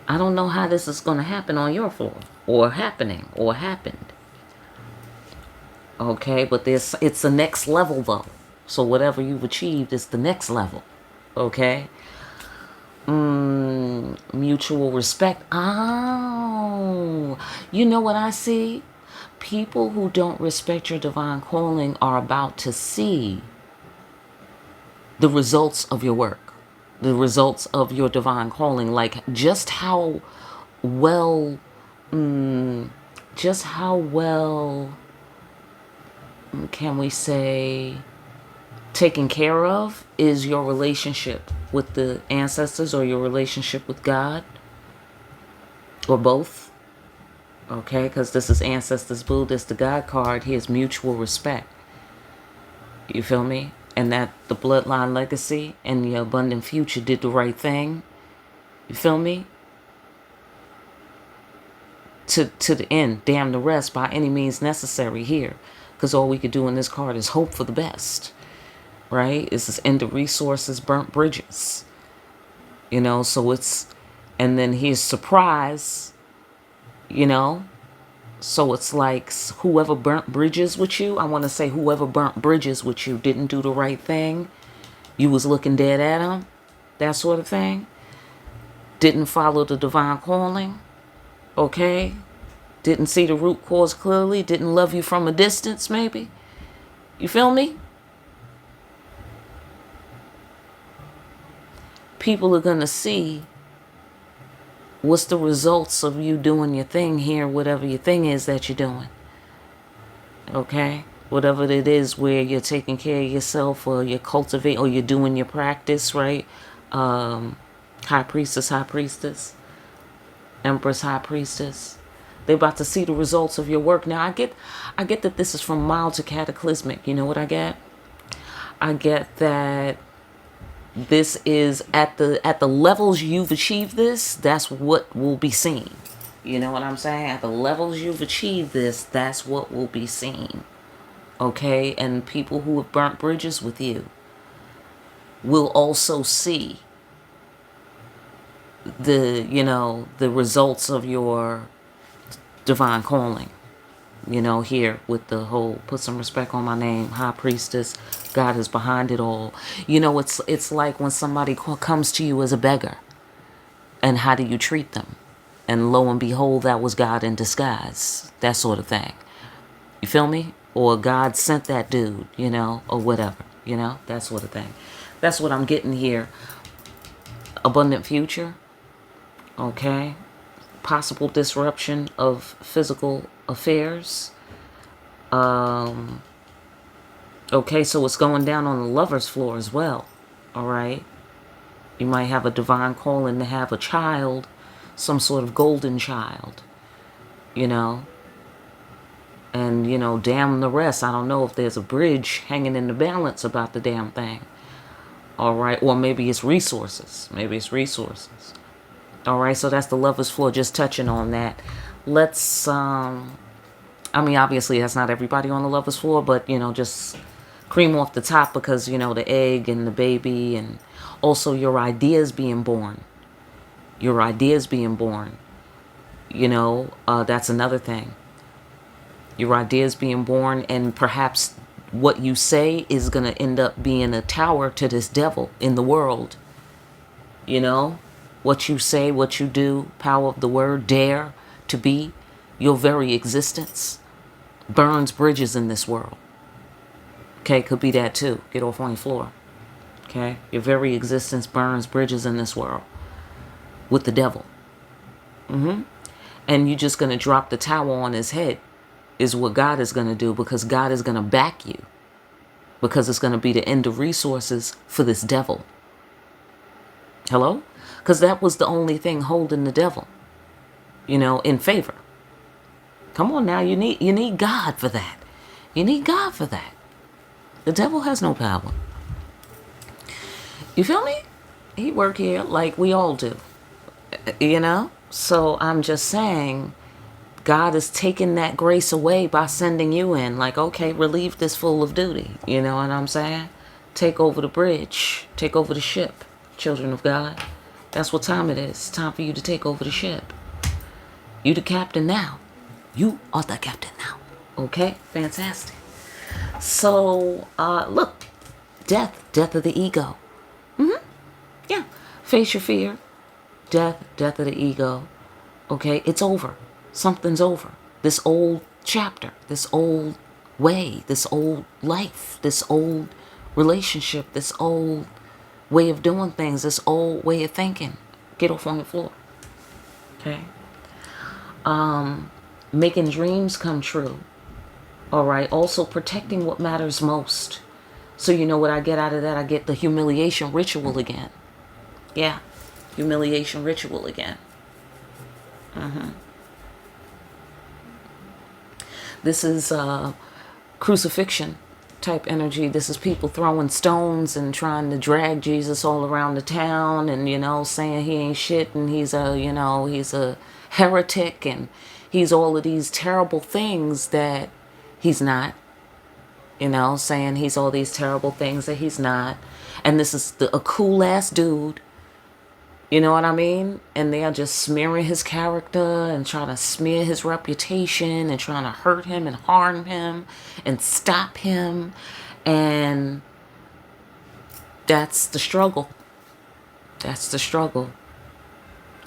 I don't know how this is going to happen on your floor. Or happening. Or happened. Okay, but it's the next level though. So whatever you've achieved is the next level. Okay? Mutual respect. Oh. You know what I see? People who don't respect your divine calling are about to see the results of your work. The results of your divine calling, like just how well just how well can we say taken care of is your relationship with the ancestors or your relationship with God, or both. Okay, because this is Ancestors Buddhist, the God card. Here's mutual respect. You feel me? And that the bloodline legacy and the abundant future did the right thing. You feel me? To the end, damn the rest by any means necessary here. Because all we could do in this card is hope for the best. Right? It's this end of resources, burnt bridges. You know, so it's, and then here's surprise, you know. So it's like whoever burnt bridges with you, I want to say whoever burnt bridges with you didn't do the right thing. You was looking dead at them, that sort of thing. Didn't follow the divine calling, okay? Didn't see the root cause clearly, didn't love you from a distance maybe. You feel me? People are going to see what's the results of you doing your thing here, whatever your thing is that you're doing. Okay? Whatever it is where you're taking care of yourself or you're cultivating or you're doing your practice, right? High priestess, empress, high priestess. They're about to see the results of your work. Now, I get that this is from mild to cataclysmic. You know what I get? I get that this is at the levels you've achieved this, that's what will be seen. You know what I'm saying? At the levels you've achieved this, that's what will be seen. Okay? And people who have burnt bridges with you will also see the results of your divine calling. You know, here with the whole put some respect on my name, high priestess, God is behind it all. You know, it's like when somebody comes to you as a beggar, and how do you treat them? And lo and behold, that was God in disguise, that sort of thing. You feel me? Or God sent that dude, you know, or whatever, you know, that sort of thing. That's what I'm getting here. Abundant future, okay? Possible disruption of physical affairs. Okay, so it's going down on the lover's floor as well. All right. You might have a divine calling to have a child, some sort of golden child, you know. And, you know, damn the rest. I don't know if there's a bridge hanging in the balance about the damn thing. All right. Or maybe it's resources. All right, so that's the lover's floor, just touching on that. Let's, I mean, obviously that's not everybody on the lover's floor, but, you know, just cream off the top because, you know, the egg and the baby and also your ideas being born. You know, that's another thing. Your ideas being born, and perhaps what you say is going to end up being a tower to this devil in the world, you know. What you say, what you do, power of the word, dare to be, your very existence burns bridges in this world. Okay, could be that too. Get off on your floor. Okay, your very existence burns bridges in this world with the devil. And you're just going to drop the towel on his head is what God is going to do, because God is going to back you, because it's going to be the end of resources for this devil. Hello? Because that was the only thing holding the devil, you know, in favor. Come on now, you need God for that. You need God for that. The devil has no power. You feel me? He work here like we all do, you know? So I'm just saying, God is taking that grace away by sending you in. Like, okay, relieve this fool of duty. You know what I'm saying? Take over the bridge. Take over the ship, children of God. That's what time it is. It's time for you to take over the ship. You the captain now. You are the captain now. Okay? Fantastic. So, look. Death of the ego. Yeah. Face your fear. Death of the ego. Okay? It's over. Something's over. This old chapter, this old way, this old life, this old relationship, this old way of doing things, this old way of thinking. Get off on the floor. Okay? making dreams come true. All right. Also protecting what matters most. So you know what I get out of that? I get the humiliation ritual again. Yeah. Humiliation ritual again. This is crucifixion type energy. This is people throwing stones and trying to drag Jesus all around the town and, saying he ain't shit and he's a heretic and he's all of these terrible things that he's not. Saying he's all these terrible things that he's not. And this is a cool ass dude. You know what I mean? And they are just smearing his character and trying to smear his reputation and trying to hurt him and harm him and stop him. And that's the struggle. That's the struggle.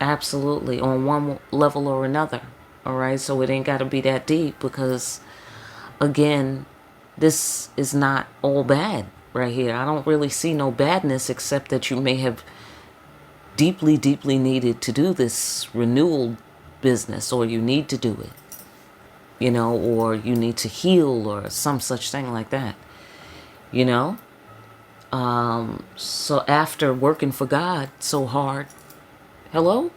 Absolutely. On one level or another. All right. So it ain't got to be that deep because, again, this is not all bad right here. I don't really see no badness except that you may have deeply, deeply needed to do this renewal business, or you need to do it, or you need to heal or some such thing like that, So after working for God so hard, hello?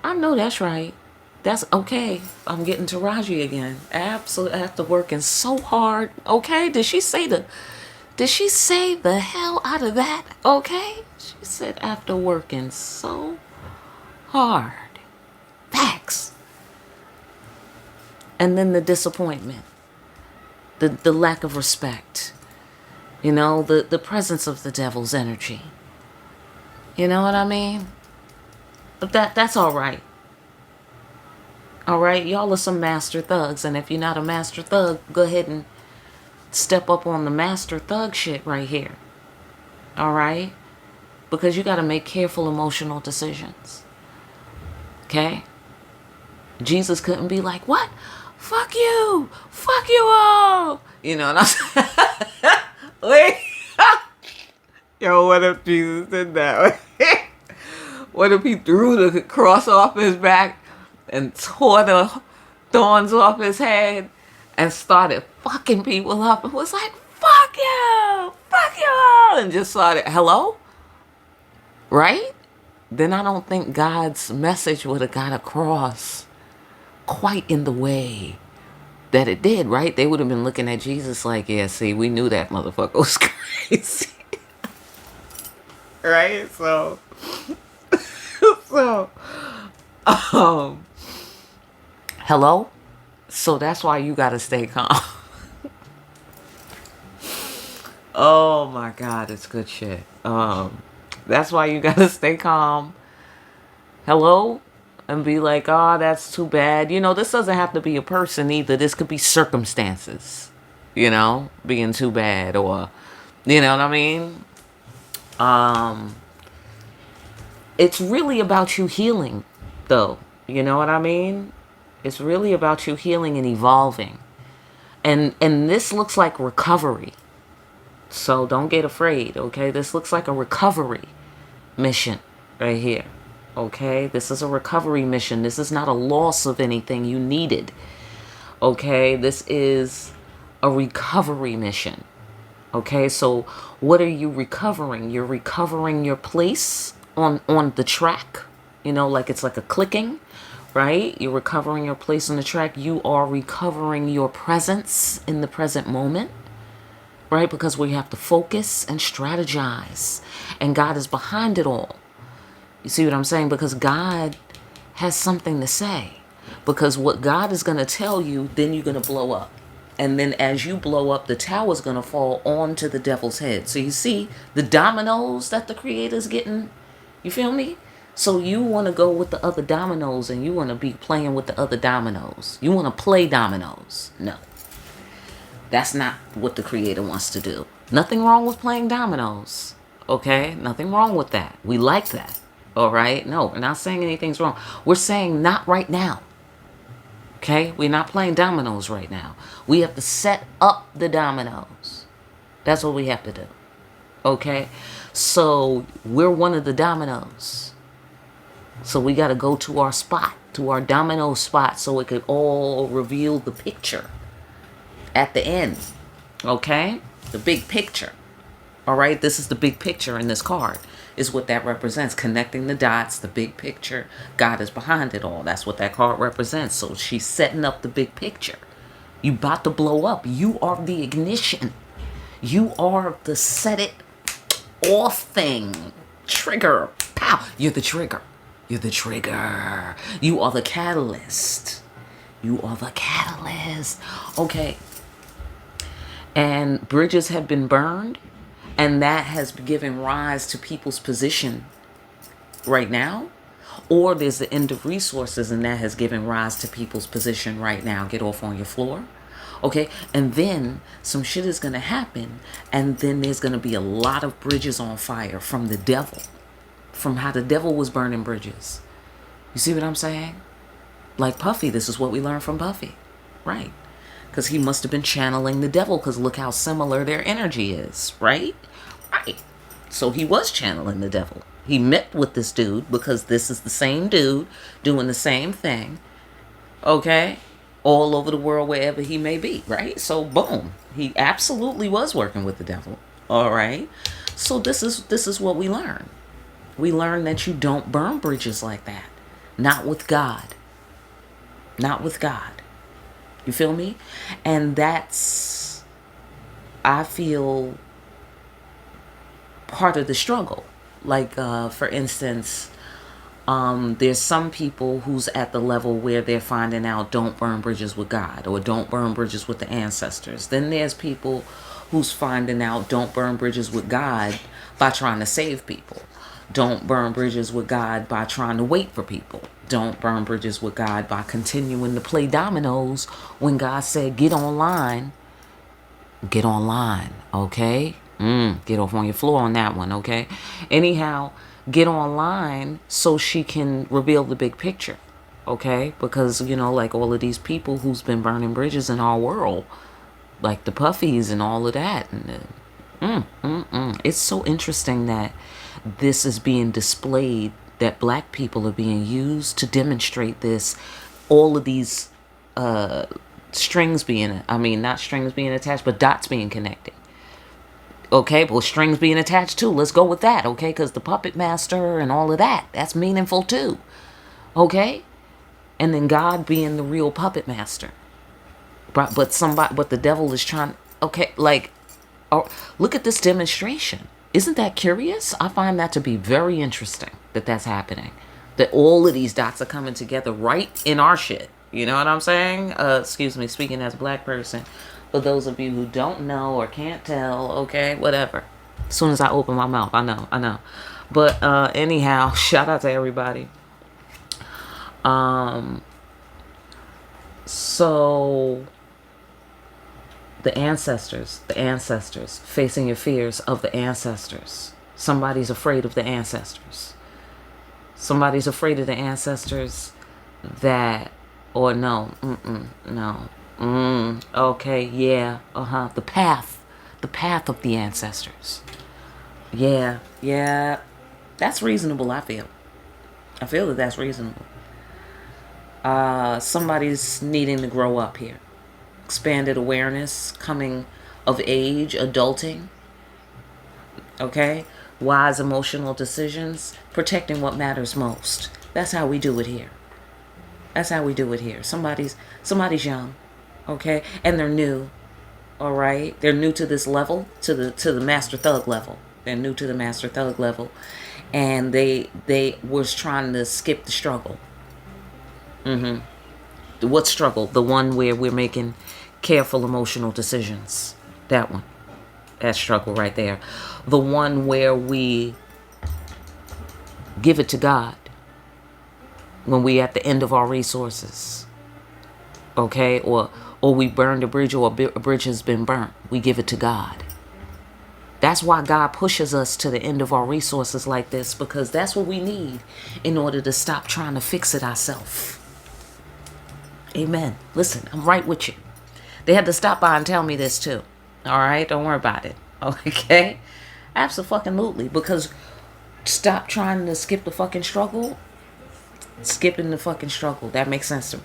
I know that's right. That's okay. I'm getting to Raji again. Absolutely. After working so hard. Okay. Did she say the hell out of that? Okay. She said after working so hard. Facts. And then the disappointment. The lack of respect. The presence of the devil's energy. You know what I mean? But that's all right. All right, y'all are some master thugs, and if you're not a master thug, go ahead and step up on the master thug shit right here. All right? Because you got to make careful emotional decisions. Okay? Jesus couldn't be like, what? Fuck you. Fuck you all. You know what I'm saying? Wait. Yo, what if Jesus did that? What if he threw the cross off his back and tore the thorns off his head and started fucking people up and was like, fuck you, and just started, hello? Right? Then I don't think God's message would have got across quite in the way that it did, right? They would have been looking at Jesus like, yeah, see, we knew that motherfucker was crazy. Right? So, hello? So that's why you gotta stay calm. Oh my God, it's good shit. That's why you gotta stay calm. Hello? And be like, oh, that's too bad. This doesn't have to be a person either. This could be circumstances, being too bad, or, you know what I mean? It's really about you healing, though. You know what I mean? It's really about you healing and evolving. And this looks like recovery. So don't get afraid, okay? This looks like a recovery mission right here, okay? This is a recovery mission. This is not a loss of anything you needed, okay? This is a recovery mission, okay? So what are you recovering? You're recovering your place on the track, like it's like a clicking, right? You're recovering your place on the track. You are recovering your presence in the present moment, right? Because we have to focus and strategize, and God is behind it all. You see what I'm saying? Because God has something to say. Because what God is going to tell you, then you're going to blow up. And then as you blow up, the tower's going to fall onto the devil's head. So you see the dominoes that the Creator's getting. You feel me? So you want to go with the other dominoes, and you want to be playing with the other dominoes. You want to play dominoes. No. That's not what the Creator wants to do. Nothing wrong with playing dominoes. Okay? Nothing wrong with that. We like that. All right? No, we're not saying anything's wrong. We're saying not right now. Okay? We're not playing dominoes right now. We have to set up the dominoes. That's what we have to do. Okay? So we're one of the dominoes. So we got to go to our spot, to our domino spot, so it could all reveal the picture at the end. Okay? The big picture. All right? This is the big picture in this card, is what that represents. Connecting the dots, the big picture. God is behind it all. That's what that card represents. So she's setting up the big picture. You about to blow up. You are the ignition. You are the set it off thing. Trigger. Pow. You're the trigger. You're the trigger. You are the catalyst. You are the catalyst. Okay. And bridges have been burned. And that has given rise to people's position right now. Or there's the end of resources, and that has given rise to people's position right now. Get off on your floor. Okay, and then some shit is going to happen, and then there's going to be a lot of bridges on fire from the devil, from how the devil was burning bridges. You see what I'm saying? Like Puffy, this is what we learned from Puffy, right? Because he must have been channeling the devil, because look how similar their energy is, right? Right. So he was channeling the devil. He met with this dude because this is the same dude doing the same thing, okay? All over the world, wherever he may be, right? So boom, he absolutely was working with the devil. All right. So this is what we learn. We learn that you don't burn bridges like that. Not with God. Not with God. You feel me? And that's, I feel, part of the struggle. Like for instance, there's some people who's at the level where they're finding out don't burn bridges with God, or don't burn bridges with the ancestors. Then there's people who's finding out don't burn bridges with God by trying to save people. Don't burn bridges with God by trying to wait for people. Don't burn bridges with God by continuing to play dominoes when God said get online. Get online, okay? Get off on your floor on that one, okay? Anyhow, get online so she can reveal the big picture, okay? Because, you know, like all of these people who's been burning bridges in our world, like the Puffies and all of that. And it's so interesting that this is being displayed, that black people are being used to demonstrate this. All of these strings being, I mean, not strings being attached, but dots being connected. Okay, well, strings being attached too. Let's go with that, okay? Because the puppet master and all of that, that's meaningful too. Okay? And then God being the real puppet master. But the devil is trying, okay, like, oh, look at this demonstration. Isn't that curious? I find that to be very interesting that that's happening. That all of these dots are coming together right in our shit. You know what I'm saying? Excuse me, speaking as a black person. For those of you who don't know or can't tell, okay, whatever. As soon as I open my mouth, I know. But anyhow, shout out to everybody. So the ancestors, facing your fears of the ancestors. Somebody's afraid of the ancestors. Somebody's afraid of the ancestors that, or no, no. Okay, yeah, the path of the ancestors. Yeah, that's reasonable, I feel that that's reasonable. Somebody's needing to grow up here. Expanded awareness, coming of age, adulting. Okay, wise emotional decisions, protecting what matters most. That's how we do it here. Somebody's young. Okay, and they're new. All right, they're new to this level, to the master thug level. They're new to the master thug level, and they was trying to skip the struggle. What struggle? The one where we're making careful emotional decisions. That one. That struggle right there. The one where we give it to God when we at the end of our resources. Okay, or we burned a bridge, or a bridge has been burnt. We give it to God. That's why God pushes us to the end of our resources like this, because that's what we need in order to stop trying to fix it ourselves. Amen. Listen, I'm right with you. They had to stop by and tell me this too. All right, don't worry about it. Okay, absolutely, because stop trying to skip the fucking struggle. Skipping the fucking struggle. That makes sense to me.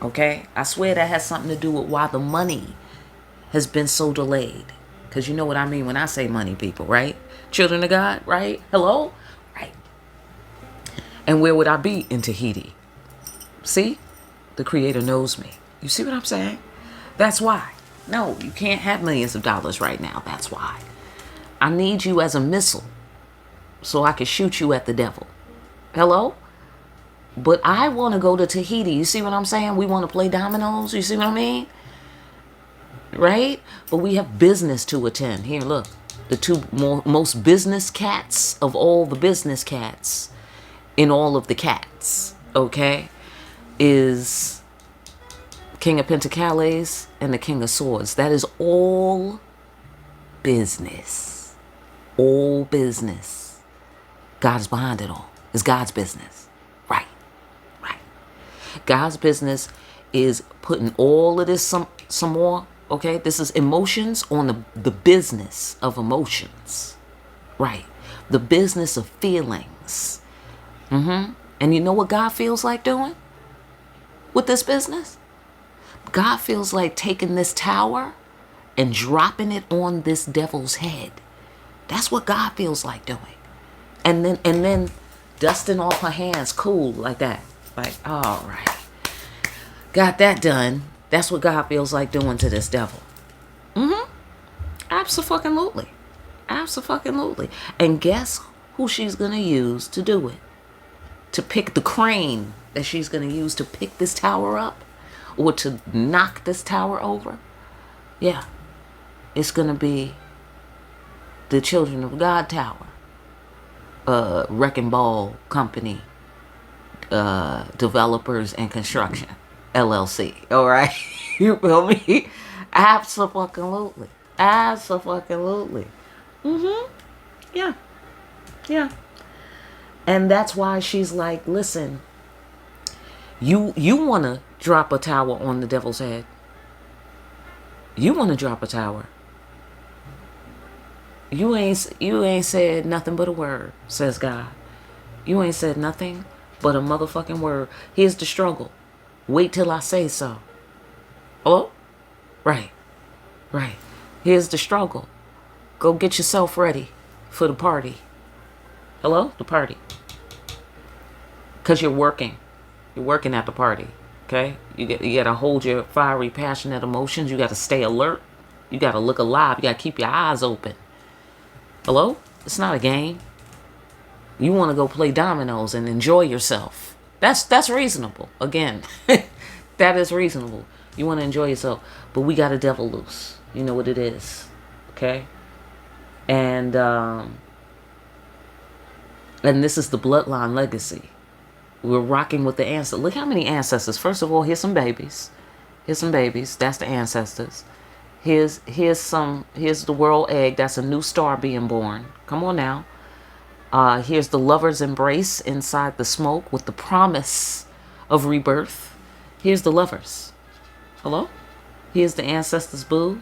Okay? I swear that has something to do with why the money has been so delayed. Because you know what I mean when I say money, people, right? Children of God, right? Hello? Right. And where would I be in Tahiti? See? The Creator knows me. You see what I'm saying? That's why. No, you can't have millions of dollars right now. That's why. I need you as a missile so I can shoot you at the devil. Hello? But I want to go to Tahiti. You see what I'm saying? We want to play dominoes. You see what I mean? Right? But we have business to attend. Here, look. The two most business cats of all the business cats in all of the cats, okay, is King of Pentacles and the King of Swords. That is all business. All business. God is behind it all. It's God's business. Right. Right. God's business is putting all of this some more. Okay, this is emotions on the business of emotions. Right. The business of feelings. And you know what God feels like doing with this business? God feels like taking this tower and dropping it on this devil's head. That's what God feels like doing. And then dusting off her hands cool like that. Like, all right. Got that done. That's what God feels like doing to this devil. Absolutely. Absolutely. And guess who she's going to use to do it? To pick the crane that she's going to use to pick this tower up or to knock this tower over. Yeah. It's going to be the Children of God Tower. Wrecking Ball Company. Developers and Construction. LLC. All right. You feel me? Absolutely. Absolutely. Yeah. Yeah. And that's why she's like, listen, you want to drop a tower on the devil's head. You want to drop a tower. You ain't said nothing but a word, says God. You ain't said nothing but a motherfucking word. Here's the struggle. Wait till I say so. Hello? Right. Right. Here's the struggle. Go get yourself ready for the party. Hello? The party. Because you're working. You're working at the party. Okay? You got to hold your fiery, passionate emotions. You got to stay alert. You got to look alive. You got to keep your eyes open. Hello? It's not a game. You want to go play dominoes and enjoy yourself. That's reasonable. Again, that is reasonable. You want to enjoy yourself. But we got a devil loose. You know what it is. Okay? And this is the bloodline legacy. We're rocking with the ancestors. Look how many ancestors. First of all, here's some babies. Here's some babies. That's the ancestors. Here's the world egg. That's a new star being born. Come on now. Here's the lover's embrace inside the smoke with the promise of rebirth. Here's the lovers. Hello? Here's the ancestors' boo.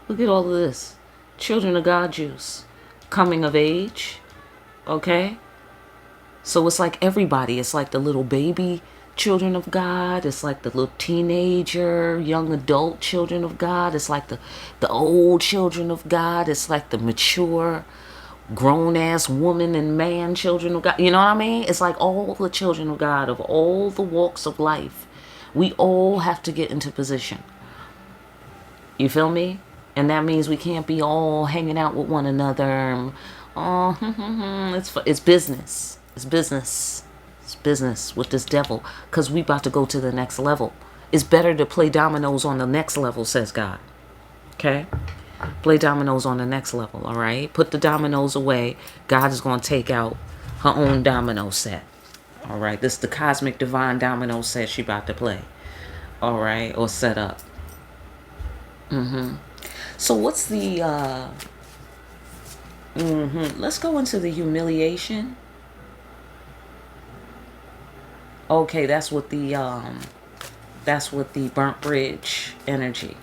Look at all of this. Children of God juice. Coming of age. Okay? So it's like everybody. It's like the little baby children of God. It's like the little teenager, young adult children of God. It's like the old children of God. It's like the mature, grown-ass woman and man children of God. You know what I mean? It's like all the children of God of all the walks of life. We all have to get into position. You feel me? And that means we can't be all hanging out with one another. It's business. It's business. It's business with this devil. Because we about to go to the next level. It's better to play dominoes on the next level, says God. Okay? Play dominoes on the next level, all right? Put the dominoes away. God is going to take out her own domino set. All right? This is the cosmic divine domino set she about to play. All right? Or set up. So what's the... Let's go into the humiliation. Okay, that's with the burnt bridge energy.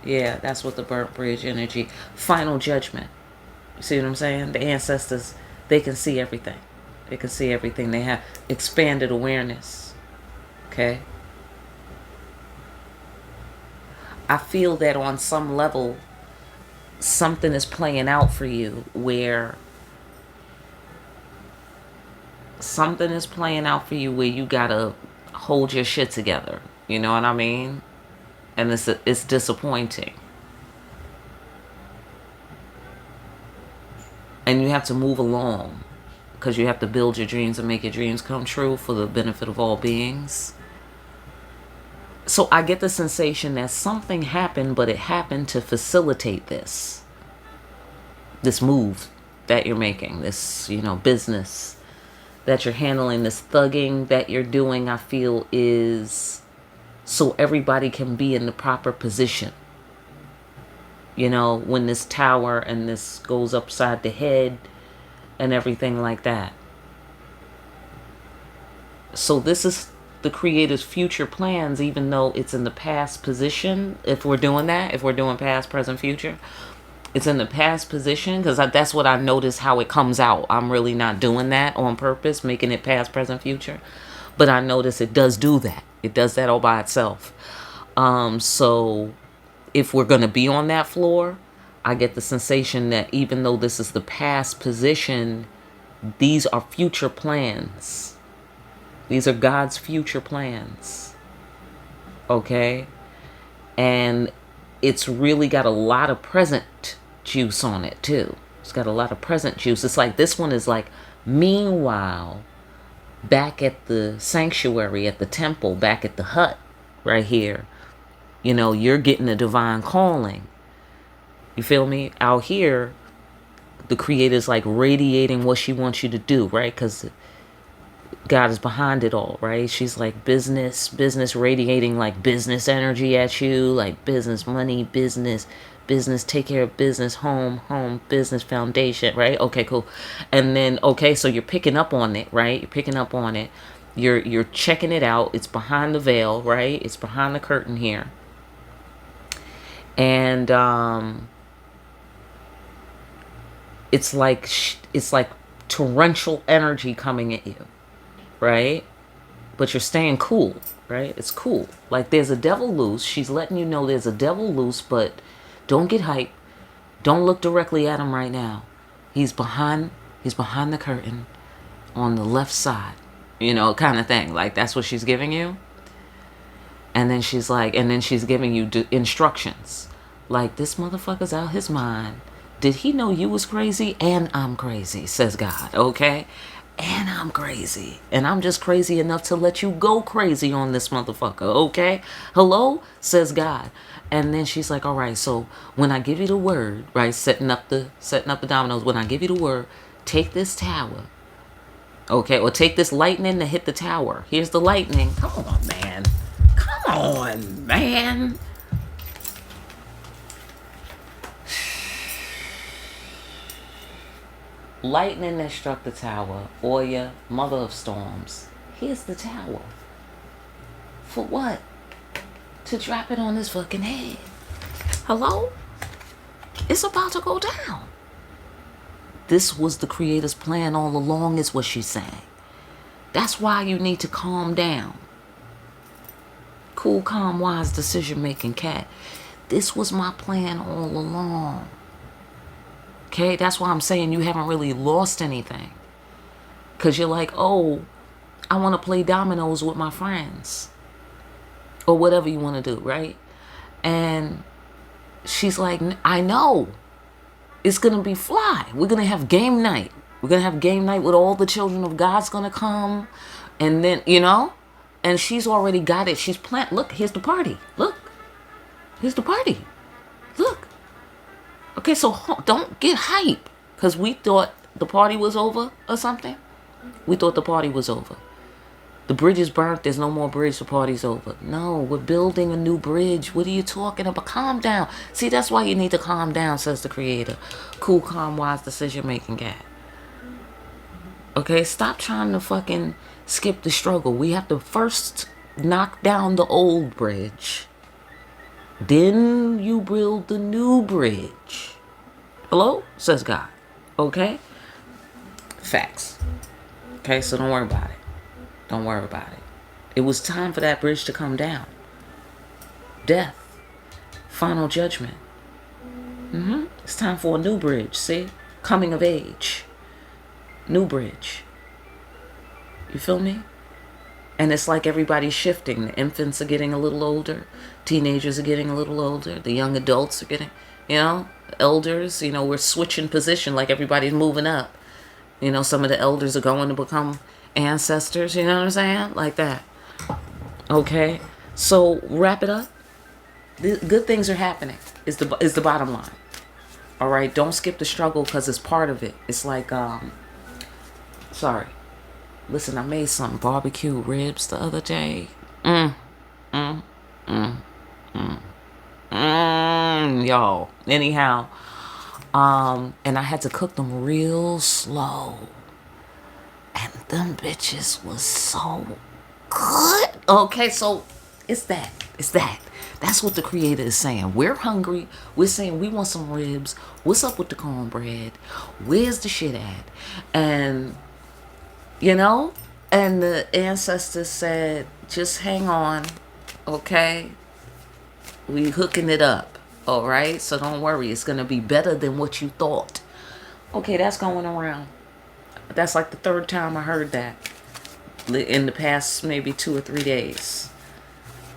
Yeah, that's what the burnt bridge energy. Final judgment. You see what I'm saying? The ancestors, they can see everything. They can see everything. They have expanded awareness. Okay? I feel that on some level, something is playing out for you where you gotta hold your shit together. You know what I mean? And it's disappointing. And you have to move along because you have to build your dreams and make your dreams come true for the benefit of all beings. So I get the sensation that something happened, but it happened to facilitate this move that you're making, this, business that you're handling, this thugging that you're doing, I feel is so everybody can be in the proper position. When this tower and this goes upside the head and everything like that. So this is the creator's future plans, even though it's in the past position. If we're doing past, present, future, it's in the past position, because that's what I notice how it comes out. I'm really not doing that on purpose, making it past, present, future. But I notice it does do that. It does that all by itself. So if we're going to be on that floor, I get the sensation that even though this is the past position, these are future plans. These are God's future plans. Okay? And it's really got a lot of present juice on it too. It's got a lot of present juice. It's like this one is like, meanwhile, back at the sanctuary, at the temple, back at the hut right here, you're getting a divine calling. You feel me? Out here, the creator's like radiating what she wants you to do, right? Because God is behind it all, right? She's like business radiating like business energy at you, like business, money, business, take care of business, home, business, foundation, right? Okay, cool. And then, okay, so you're picking up on it, right? You're picking up on it. You're checking it out. It's behind the veil, right? It's behind the curtain here. And it's like torrential energy coming at you, right? But you're staying cool, right? It's cool. Like there's a devil loose. She's letting you know there's a devil loose, but don't get hype. Don't look directly at him right now. He's behind the curtain on the left side, kind of thing. Like that's what she's giving you. And then she's giving you instructions. Like, this motherfucker's out his mind. Did he know you was crazy? And I'm crazy, says God, okay? And I'm crazy. And I'm just crazy enough to let you go crazy on this motherfucker, okay? Hello, says God. And then she's like, all right, so when I give you the word, right, setting up the dominoes, when I give you the word, take this tower, okay? Or take this lightning to hit the tower. Here's the lightning. Come on, man. Come on, man. Lightning that struck the tower. Oya, mother of storms. Here's the tower. For what? To drop it on his fucking head. Hello? It's about to go down. This was the creator's plan all along, is what she's saying. That's why you need to calm down. Cool, calm, wise, decision-making cat. This was my plan all along. Okay, that's why I'm saying you haven't really lost anything. Because you're like, oh, I want to play dominoes with my friends. Or whatever you want to do, right? And she's like, I know. It's going to be fly. We're going to have game night. We're going to have game night with all the children of God's going to come. And then, and she's already got it. She's planned. Look, here's the party. Look. Here's the party. Look. Okay, so don't get hype. Because we thought the party was over or something. We thought the party was over. The bridge is burnt. There's no more bridge. The party's over. No, we're building a new bridge. What are you talking about? Calm down. See, that's why you need to calm down, says the creator. Cool, calm, wise, decision-making cat. Okay, stop trying to fucking skip the struggle. We have to first knock down the old bridge. Then you build the new bridge. Hello? Says God. Okay? Facts. Okay, so don't worry about it. Don't worry about it. It was time for that bridge to come down. Death. Final judgment. It's time for a new bridge, see? Coming of age. New bridge. You feel me? And it's like everybody's shifting. The infants are getting a little older. Teenagers are getting a little older. The young adults are getting, elders, we're switching position like everybody's moving up. Some of the elders are going to become ancestors, you know what I'm saying? Like that. Okay? So, wrap it up. The good things are happening is the bottom line. All right? Don't skip the struggle because it's part of it. It's like, sorry. Listen, I made some barbecue ribs the other day. Y'all. Anyhow, and I had to cook them real slow. And them bitches was so good. Okay, so it's that. That's what the creator is saying. We're hungry. We're saying we want some ribs. What's up with the cornbread? Where's the shit at? And and the ancestors said, just hang on, okay? We hooking it up, all right? So don't worry, it's going to be better than what you thought. Okay, that's going around. That's like the third time I heard that in the past maybe 2 or 3 days.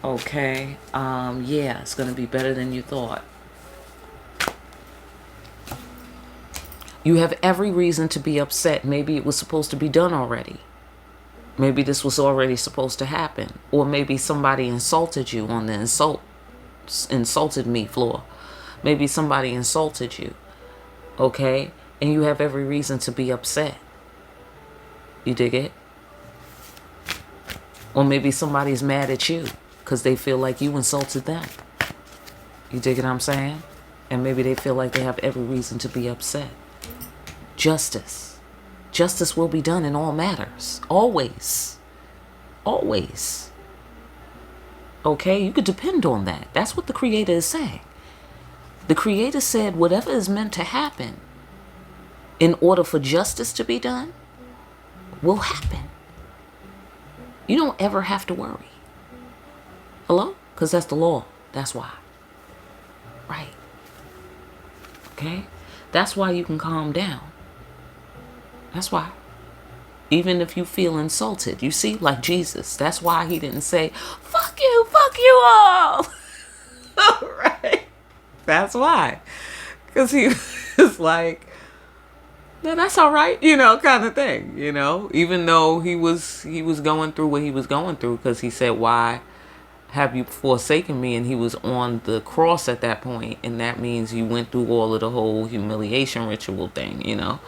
Okay, yeah, it's going to be better than you thought. You have every reason to be upset. Maybe it was supposed to be done already. Maybe this was already supposed to happen. Or maybe somebody insulted you on the insulted me floor. Maybe somebody insulted you. Okay? And you have every reason to be upset. You dig it? Or maybe somebody's mad at you because they feel like you insulted them. You dig what I'm saying? And maybe they feel like they have every reason to be upset. Justice. Justice will be done in all matters. Always. Always. Okay? You could depend on that. That's what the Creator is saying. The Creator said whatever is meant to happen in order for justice to be done will happen. You don't ever have to worry. Hello? Because that's the law. That's why. Right. Okay? That's why you can calm down. That's why. Even if you feel insulted. You see, like Jesus. That's why he didn't say, fuck you all. All right. That's why. Because he was like, no, that's all right, kind of thing, even though he was going through what he was going through, because he said, why have you forsaken me? And he was on the cross at that point, and that means you went through all of the whole humiliation ritual thing,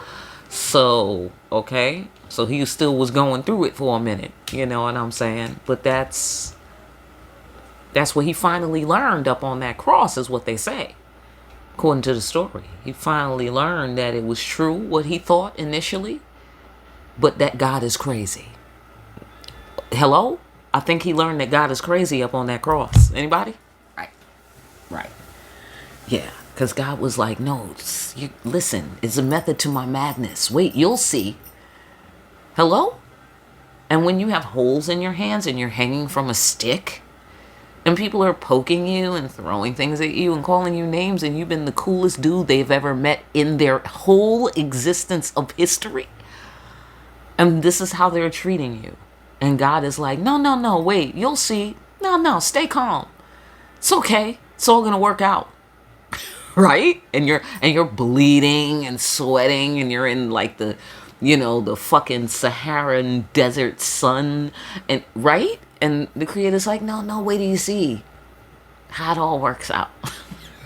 so okay, so he still was going through it for a minute, you know what I'm saying? But that's what he finally learned up on that cross, is what they say. According to the story, he finally learned that it was true what he thought initially, but that God is crazy. Hello? I think he learned that God is crazy up on that cross. Anybody? Right. Yeah, because God was like, no, listen, it's a method to my madness. Wait, you'll see. Hello? And when you have holes in your hands and you're hanging from a stick, and people are poking you and throwing things at you and calling you names, and you've been the coolest dude they've ever met in their whole existence of history. And this is how they're treating you. And God is like, no, wait, you'll see. No, stay calm. It's okay. It's all going to work out. Right? And you're bleeding and sweating, and you're in like the fucking Saharan desert sun, and right? And the Creator's like, no, wait till you see how it all works out.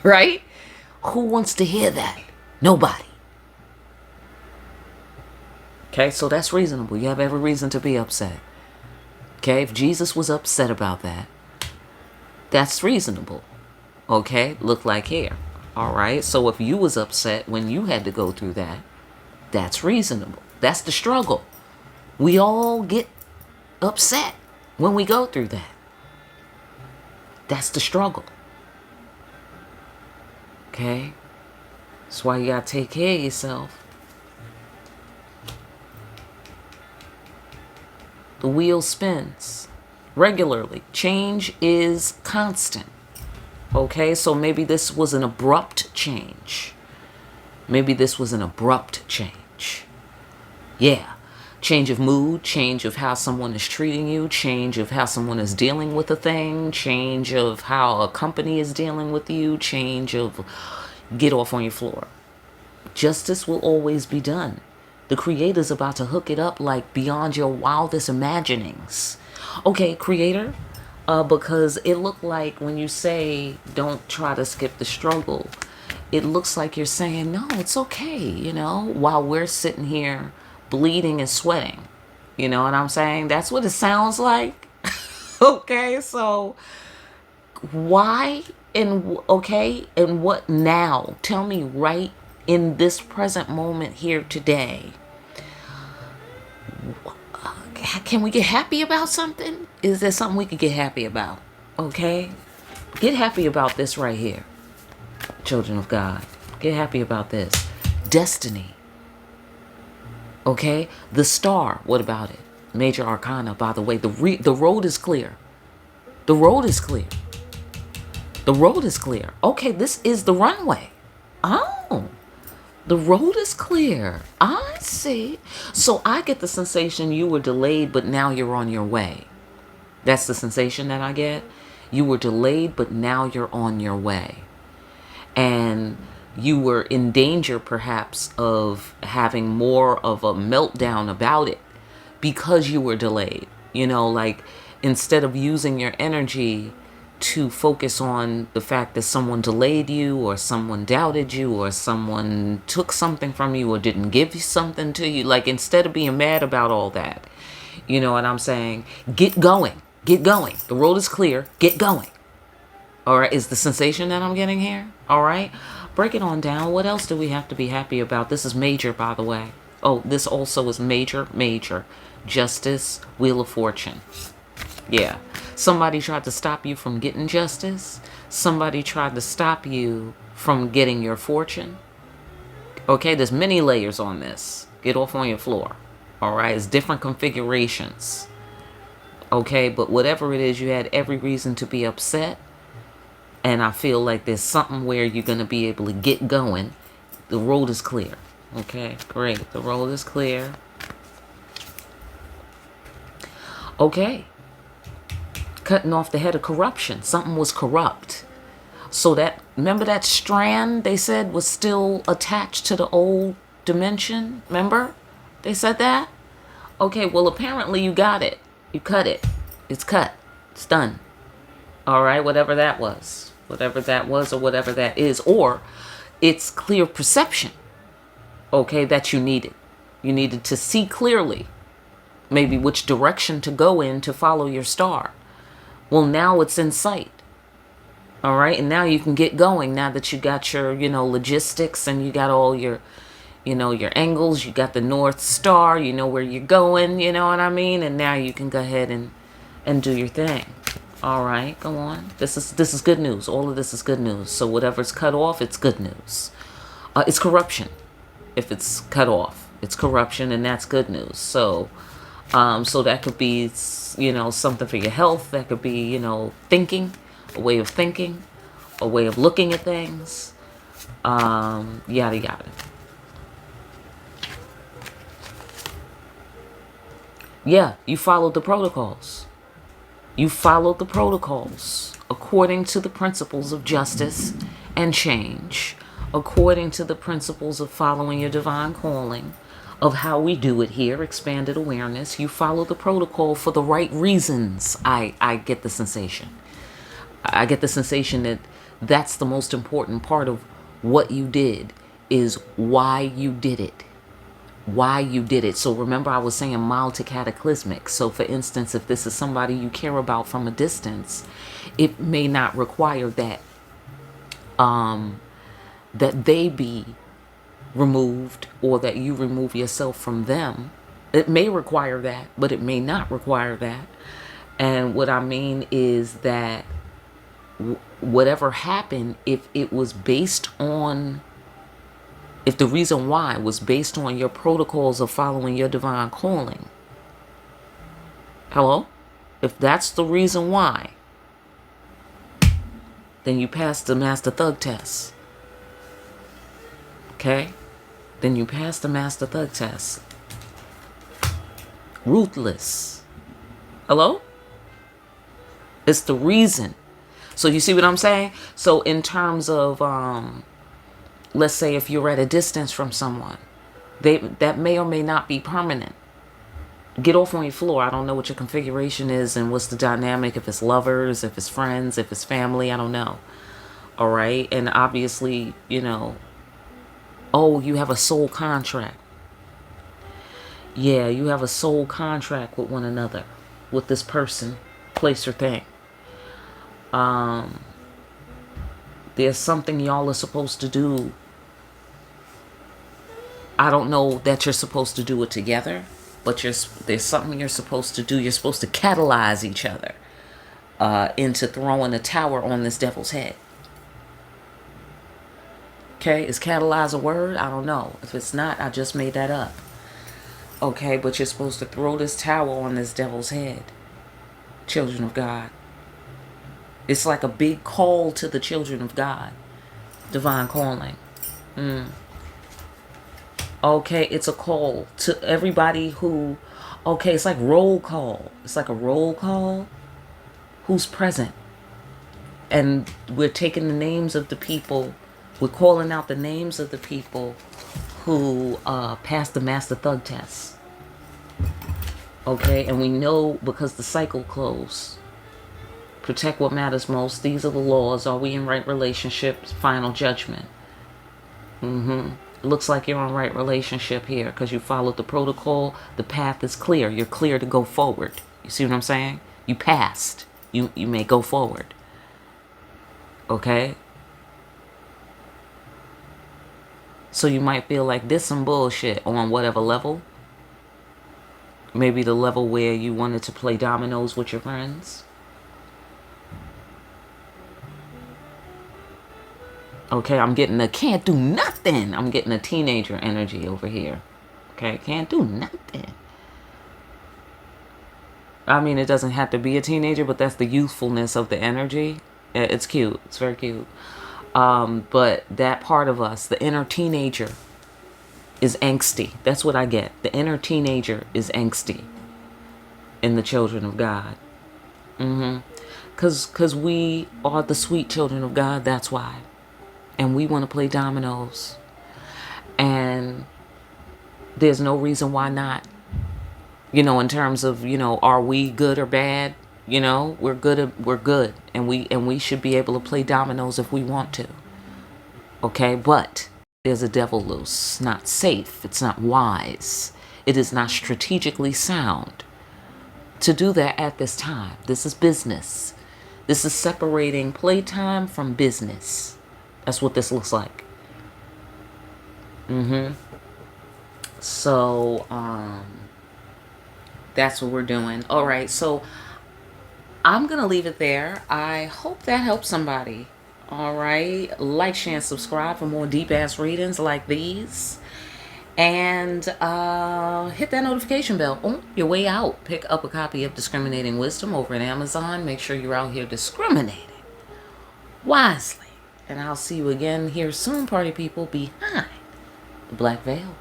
Right? Who wants to hear that? Nobody. Okay, so that's reasonable. You have every reason to be upset. Okay, if Jesus was upset about that, that's reasonable. Okay, look like here. All right, so if you was upset when you had to go through that, that's reasonable. That's the struggle. We all get upset when we go through that. That's the struggle. Okay? That's why you gotta take care of yourself. The wheel spins regularly. Change is constant. Okay, so maybe this was an abrupt change. Maybe this was an abrupt change. Yeah. Change of mood, change of how someone is treating you, change of how someone is dealing with a thing, change of how a company is dealing with you, change of get off on your floor. Justice will always be done. The Creator's about to hook it up like beyond your wildest imaginings. Okay, Creator, because it looked like when you say don't try to skip the struggle, it looks like you're saying, no, it's okay, while we're sitting here bleeding and sweating. You know what I'm saying? That's what it sounds like. Okay, so why and what now? Tell me right in this present moment here today. Can we get happy about something? Is there something we could get happy about? Okay? Get happy about this right here. Children of God. Get happy about this. Destiny. Okay? The star. What about it? Major arcana, by the way. The road is clear. The road is clear. The road is clear. Okay, this is the runway. Oh. The road is clear. I see. So I get the sensation you were delayed, but now you're on your way. That's the sensation that I get. You were delayed, but now you're on your way. And you were in danger, perhaps, of having more of a meltdown about it because you were delayed. Like instead of using your energy to focus on the fact that someone delayed you or someone doubted you or someone took something from you or didn't give you something to you, like instead of being mad about all that, you know what I'm saying? Get going. Get going. The road is clear. Get going. All right. Is the sensation that I'm getting here? All right. Break it on down. What else do we have to be happy about? This is major, by the way. Oh, this also is major. Justice, Wheel of Fortune. Yeah. Somebody tried to stop you from getting justice. Somebody tried to stop you from getting your fortune. Okay, there's many layers on this. Get off on your floor. All right, it's different configurations. Okay, but whatever it is, you had every reason to be upset. And I feel like there's something where you're going to be able to get going. The road is clear. Okay, great. The road is clear. Okay. Cutting off the head of corruption. Something was corrupt. So remember that strand they said was still attached to the old dimension? Remember? They said that? Okay, well, apparently you got it. You cut it. It's cut. It's done. All right, whatever that was. Whatever that was or whatever that is. Or it's clear perception. Okay, that you needed. You needed to see clearly. Maybe which direction to go in to follow your star. Well, now it's in sight. All right. And now you can get going now that you got your, logistics and you got all your, your angles. You got the North Star. You know where you're going. You know what I mean? And now you can go ahead and do your thing. All right. Go on. This is good news. All of this is good news. So whatever's cut off, it's good news. It's corruption. If it's cut off, it's corruption, and that's good news. So that could be, something for your health. That could be, thinking, a way of thinking, a way of looking at things, yada, yada. Yeah, you followed the protocols. You followed the protocols according to the principles of justice and change, according to the principles of following your divine calling, of how we do it here, expanded awareness. You follow the protocol for the right reasons. I get the sensation. I get the sensation that that's the most important part of what you did, is why you did it. Why you did it. So remember, I was saying mild to cataclysmic. So for instance, if this is somebody you care about from a distance, it may not require that that they be removed or that you remove yourself from them. It may require that, but it may not require that. And what I mean is that whatever happened, if it was based on, if the reason why was based on your protocols of following your divine calling, Hello? If that's the reason why, then you pass the master thug test. Okay? Then you pass the master thug test. Ruthless. Hello? It's the reason. So you see what I'm saying? So in terms of, let's say if you're at a distance from someone, that may or may not be permanent. Get off on your floor. I don't know what your configuration is and what's the dynamic, if it's lovers, if it's friends, if it's family, I don't know. All right? And obviously, you know, oh, you have a soul contract. Yeah, you have a soul contract with one another, with this person, place, or thing. There's something y'all are supposed to do. I don't know that you're supposed to do it together, but there's something you're supposed to do. You're supposed to catalyze each other into throwing a tower on this devil's head. Okay, is catalyze a word? I don't know. If it's not, I just made that up. Okay, but you're supposed to throw this tower on this devil's head. Children of God. It's like a big call to the children of God. Divine calling. Okay, it's a call to everybody who... Okay, it's like roll call. It's like a roll call. Who's present? And we're taking the names of the people. We're calling out the names of the people who passed the master thug test. Okay, and we know because the cycle closed. Protect what matters most. These are the laws. Are we in right relationships? Final judgment. It looks like you're in right relationship here because you followed the protocol. The path is clear. You're clear to go forward. You see what I'm saying? You passed. You may go forward. Okay? So you might feel like this some bullshit on whatever level. Maybe the level where you wanted to play dominoes with your friends. Okay, I'm getting a can't do nothing. I'm getting a teenager energy over here. Okay, can't do nothing. I mean, it doesn't have to be a teenager, but that's the youthfulness of the energy. It's cute. It's very cute. But that part of us, the inner teenager, is angsty. That's what I get. The inner teenager is angsty in the children of God. Because we are the sweet children of God. That's why. And we want to play dominoes. And there's no reason why not. You know, in terms of, you know, are we good or bad? You know, we're good. We're good. And we should be able to play dominoes if we want to. Okay, but there's a devil loose. It's not safe. It's not wise. It is not strategically sound to do that at this time. This is business. This is separating playtime from business. That's what this looks like. So, that's what we're doing. All right, so I'm going to leave it there. I hope that helps somebody. All right, like, share, and subscribe for more deep-ass readings like these. And hit that notification bell on your way out. Pick up a copy of Discriminating Wisdom over at Amazon. Make sure you're out here discriminating wisely. And I'll see you again here soon, party people, behind the black veil.